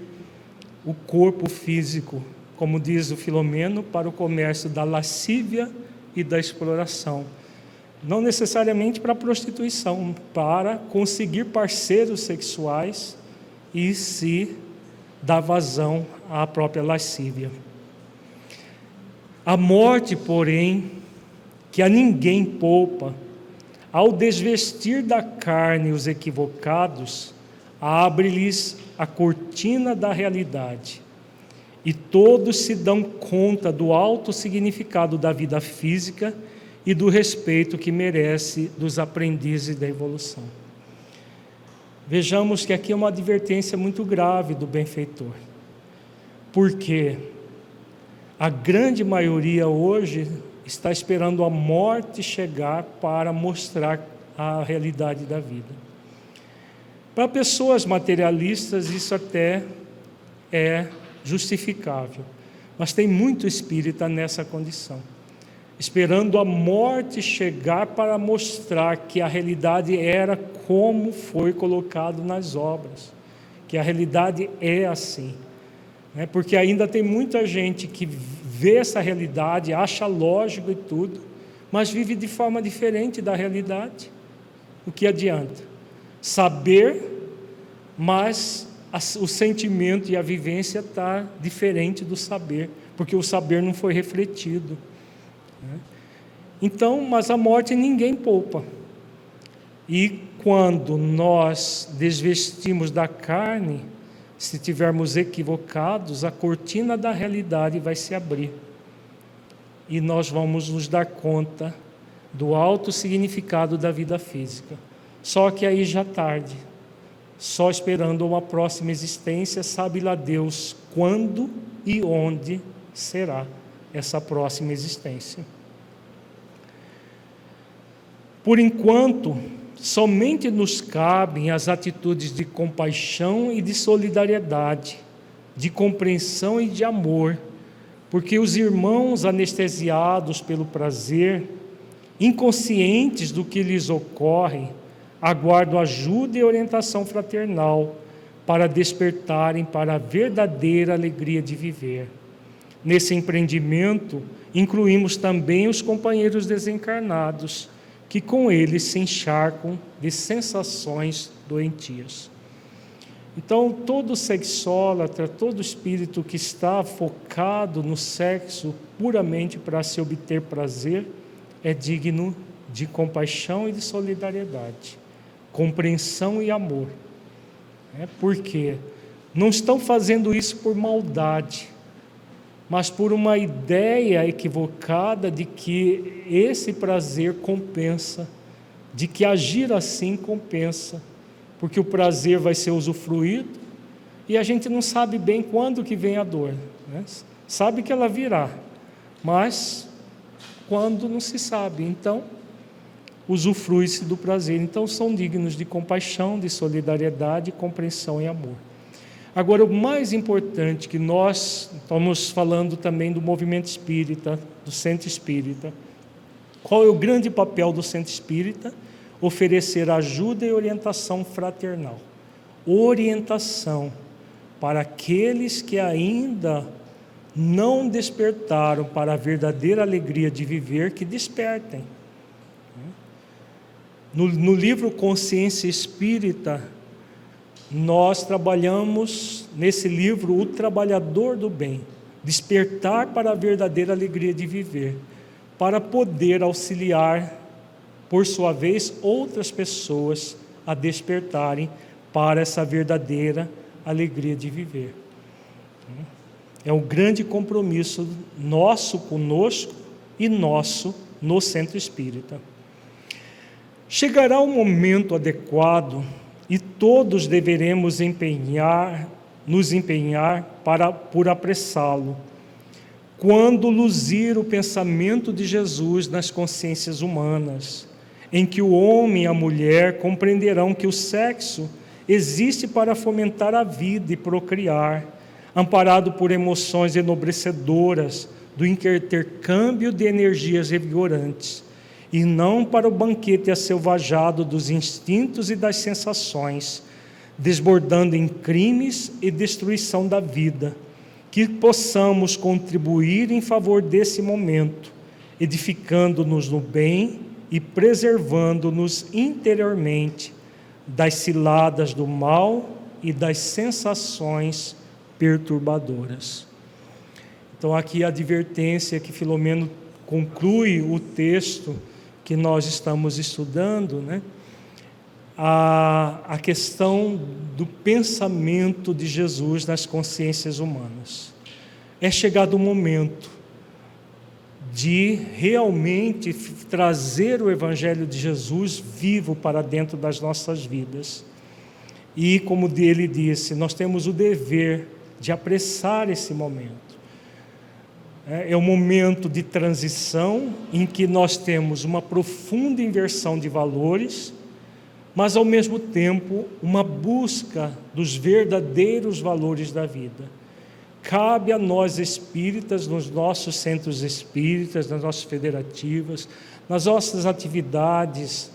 o corpo físico, como diz o Filomeno, para o comércio da lascívia e da exploração. Não necessariamente para a prostituição, para conseguir parceiros sexuais e se dar vazão à própria lascívia. A morte, porém, que a ninguém poupa, ao desvestir da carne os equivocados, abre-lhes a cortina da realidade, e todos se dão conta do alto significado da vida física e do respeito que merece dos aprendizes da evolução. Vejamos que aqui é uma advertência muito grave do benfeitor, porque a grande maioria hoje está esperando a morte chegar para mostrar a realidade da vida. Para pessoas materialistas, isso até é justificável, mas tem muito espírita nessa condição, esperando a morte chegar para mostrar que a realidade era como foi colocado nas obras, que a realidade é assim, né? Porque ainda tem muita gente que vê essa realidade, acha lógico e tudo, mas vive de forma diferente da realidade. O que adianta? Saber, mas o sentimento e a vivência está diferente do saber, porque o saber não foi refletido, né? Então, mas a morte ninguém poupa. E quando nós desvestimos da carne, se tivermos equivocados, a cortina da realidade vai se abrir. E nós vamos nos dar conta do alto significado da vida física. Só que aí já tarde, só esperando uma próxima existência, sabe lá Deus quando e onde será. essa próxima existência. Por enquanto, somente nos cabem as atitudes de compaixão e de solidariedade, de compreensão e de amor, porque os irmãos anestesiados pelo prazer, inconscientes do que lhes ocorre, aguardam ajuda e orientação fraternal para despertarem para a verdadeira alegria de viver. Nesse empreendimento, incluímos também os companheiros desencarnados, que com eles se encharcam de sensações doentias. Então, todo sexólatra, todo espírito que está focado no sexo puramente para se obter prazer, é digno de compaixão e de solidariedade, compreensão e amor. Porque não estão fazendo isso por maldade, mas por uma ideia equivocada de que esse prazer compensa, de que agir assim compensa, porque o prazer vai ser usufruído e a gente não sabe bem quando que vem a dor, né? Sabe que ela virá, mas quando não se sabe, então usufrui-se do prazer. Então são dignos de compaixão, de solidariedade, compreensão e amor. Agora, o mais importante, que nós estamos falando também do movimento espírita, do centro espírita. Qual é o grande papel do centro espírita? Oferecer ajuda e orientação fraternal. Orientação para aqueles que ainda não despertaram para a verdadeira alegria de viver, que despertem. No livro Consciência Espírita, nós trabalhamos nesse livro o trabalhador do bem, despertar para a verdadeira alegria de viver, para poder auxiliar, por sua vez, outras pessoas a despertarem para essa verdadeira alegria de viver. É um grande compromisso nosso conosco e nosso no centro espírita. Chegará o momento adequado e todos deveremos nos empenhar por apressá-lo, quando luzir o pensamento de Jesus nas consciências humanas, em que o homem e a mulher compreenderão que o sexo existe para fomentar a vida e procriar, amparado por emoções enobrecedoras do intercâmbio de energias revigorantes, e não para o banquete aselvajado dos instintos e das sensações, desbordando em crimes e destruição da vida, que possamos contribuir em favor desse momento, edificando-nos no bem e preservando-nos interiormente das ciladas do mal e das sensações perturbadoras. Então, aqui a advertência que Filomeno conclui o texto que nós estamos estudando, né? A questão do pensamento de Jesus nas consciências humanas. É chegado o momento de realmente trazer o Evangelho de Jesus vivo para dentro das nossas vidas. E, como ele disse, nós temos o dever de apressar esse momento. É um momento de transição em que nós temos uma profunda inversão de valores, mas ao mesmo tempo uma busca dos verdadeiros valores da vida. Cabe a nós espíritas, nos nossos centros espíritas, nas nossas federativas, nas nossas atividades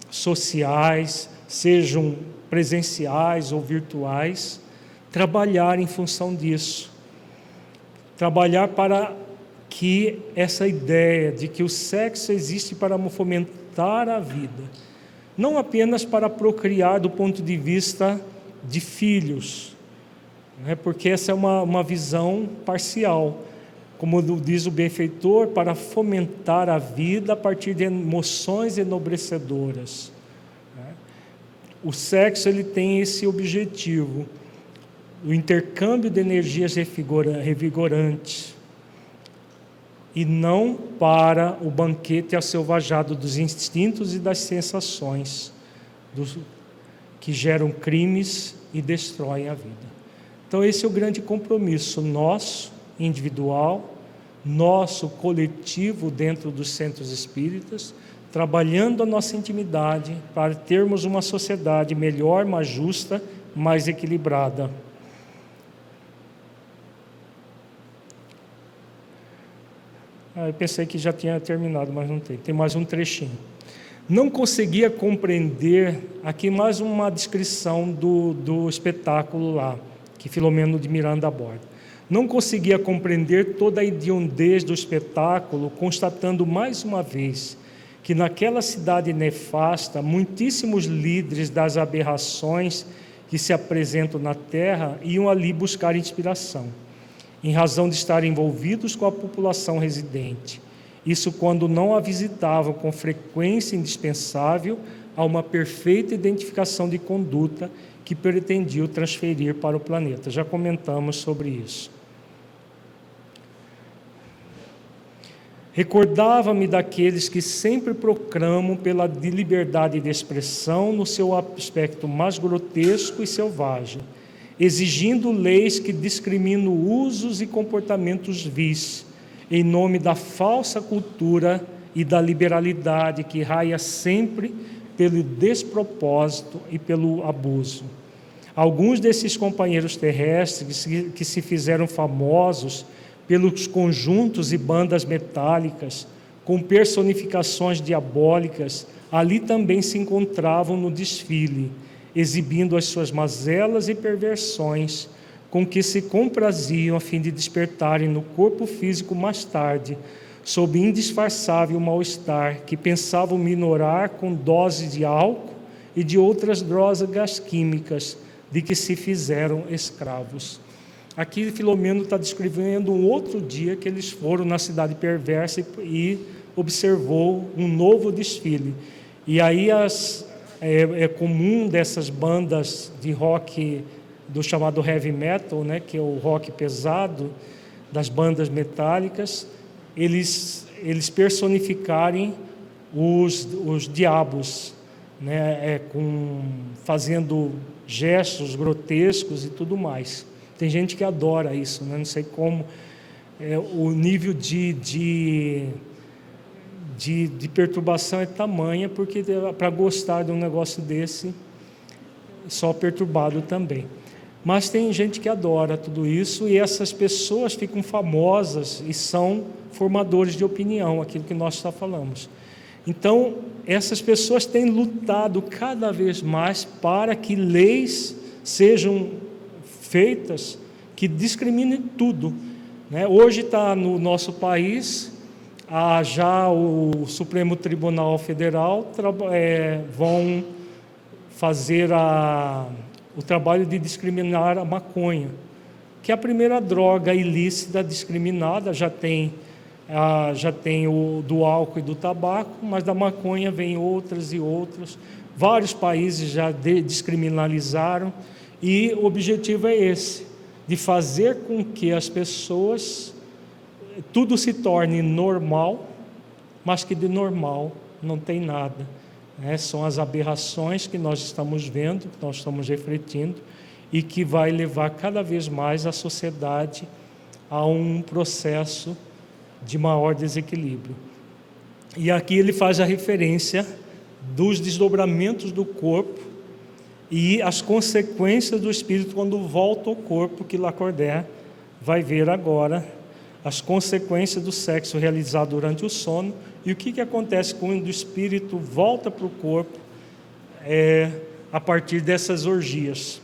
sociais, sejam presenciais ou virtuais, trabalhar em função disso. Trabalhar para que essa ideia de que o sexo existe para fomentar a vida, não apenas para procriar do ponto de vista de filhos, né? Porque essa é uma visão parcial, como diz o benfeitor, para fomentar a vida a partir de emoções enobrecedoras, né? O sexo ele tem esse objetivo, o intercâmbio de energias revigorantes, e não para o banquete aselvajado dos instintos e das sensações, que geram crimes e destroem a vida. Então esse é o grande compromisso nosso, individual, nosso coletivo dentro dos centros espíritas, trabalhando a nossa intimidade para termos uma sociedade melhor, mais justa, mais equilibrada. Eu pensei que já tinha terminado, mas não tem. Tem mais um trechinho. Não conseguia compreender, aqui mais uma descrição do espetáculo lá, que Filomeno de Miranda aborda. Não conseguia compreender toda a hediondez do espetáculo, constatando mais uma vez que naquela cidade nefasta, muitíssimos líderes das aberrações que se apresentam na terra iam ali buscar inspiração, em razão de estarem envolvidos com a população residente. Isso quando não a visitavam com frequência indispensável a uma perfeita identificação de conduta que pretendiam transferir para o planeta. Já comentamos sobre isso. Recordava-me daqueles que sempre proclamam pela liberdade de expressão no seu aspecto mais grotesco e selvagem, exigindo leis que discriminam usos e comportamentos vis, em nome da falsa cultura e da liberalidade que raia sempre pelo despropósito e pelo abuso. Alguns desses companheiros terrestres que se fizeram famosos pelos conjuntos e bandas metálicas, com personificações diabólicas, ali também se encontravam no desfile, exibindo as suas mazelas e perversões, com que se compraziam a fim de despertarem no corpo físico mais tarde, sob indisfarçável mal-estar, que pensavam minorar com doses de álcool e de outras drogas químicas, de que se fizeram escravos. Aqui Filomeno está descrevendo um outro dia que eles foram na cidade perversa e observou um novo desfile. E aí é comum dessas bandas de rock do chamado heavy metal, né, que é o rock pesado, das bandas metálicas, eles personificarem os diabos, né, fazendo gestos grotescos e tudo mais. Tem gente que adora isso, né? Não sei como, o nível de perturbação é tamanha, porque para gostar de um negócio desse, só perturbado também. Mas tem gente que adora tudo isso, e essas pessoas ficam famosas e são formadores de opinião, aquilo que nós já falamos. Então, essas pessoas têm lutado cada vez mais para que leis sejam feitas que discriminem tudo, né? Hoje está no nosso país, já o Supremo Tribunal Federal vão fazer o trabalho de discriminar a maconha, que é a primeira droga ilícita discriminada. Já tem o do álcool e do tabaco, mas da maconha vem outras e outras. Vários países já descriminalizaram, e o objetivo é esse, de fazer com que as pessoas, tudo se torne normal, mas que de normal não tem nada. São as aberrações que nós estamos vendo, que nós estamos refletindo, e que vai levar cada vez mais a sociedade a um processo de maior desequilíbrio. E aqui ele faz a referência dos desdobramentos do corpo e as consequências do espírito quando volta ao corpo, que Lacordaire vai ver agora, as consequências do sexo realizado durante o sono, e o que acontece quando o espírito volta para o corpo a partir dessas orgias.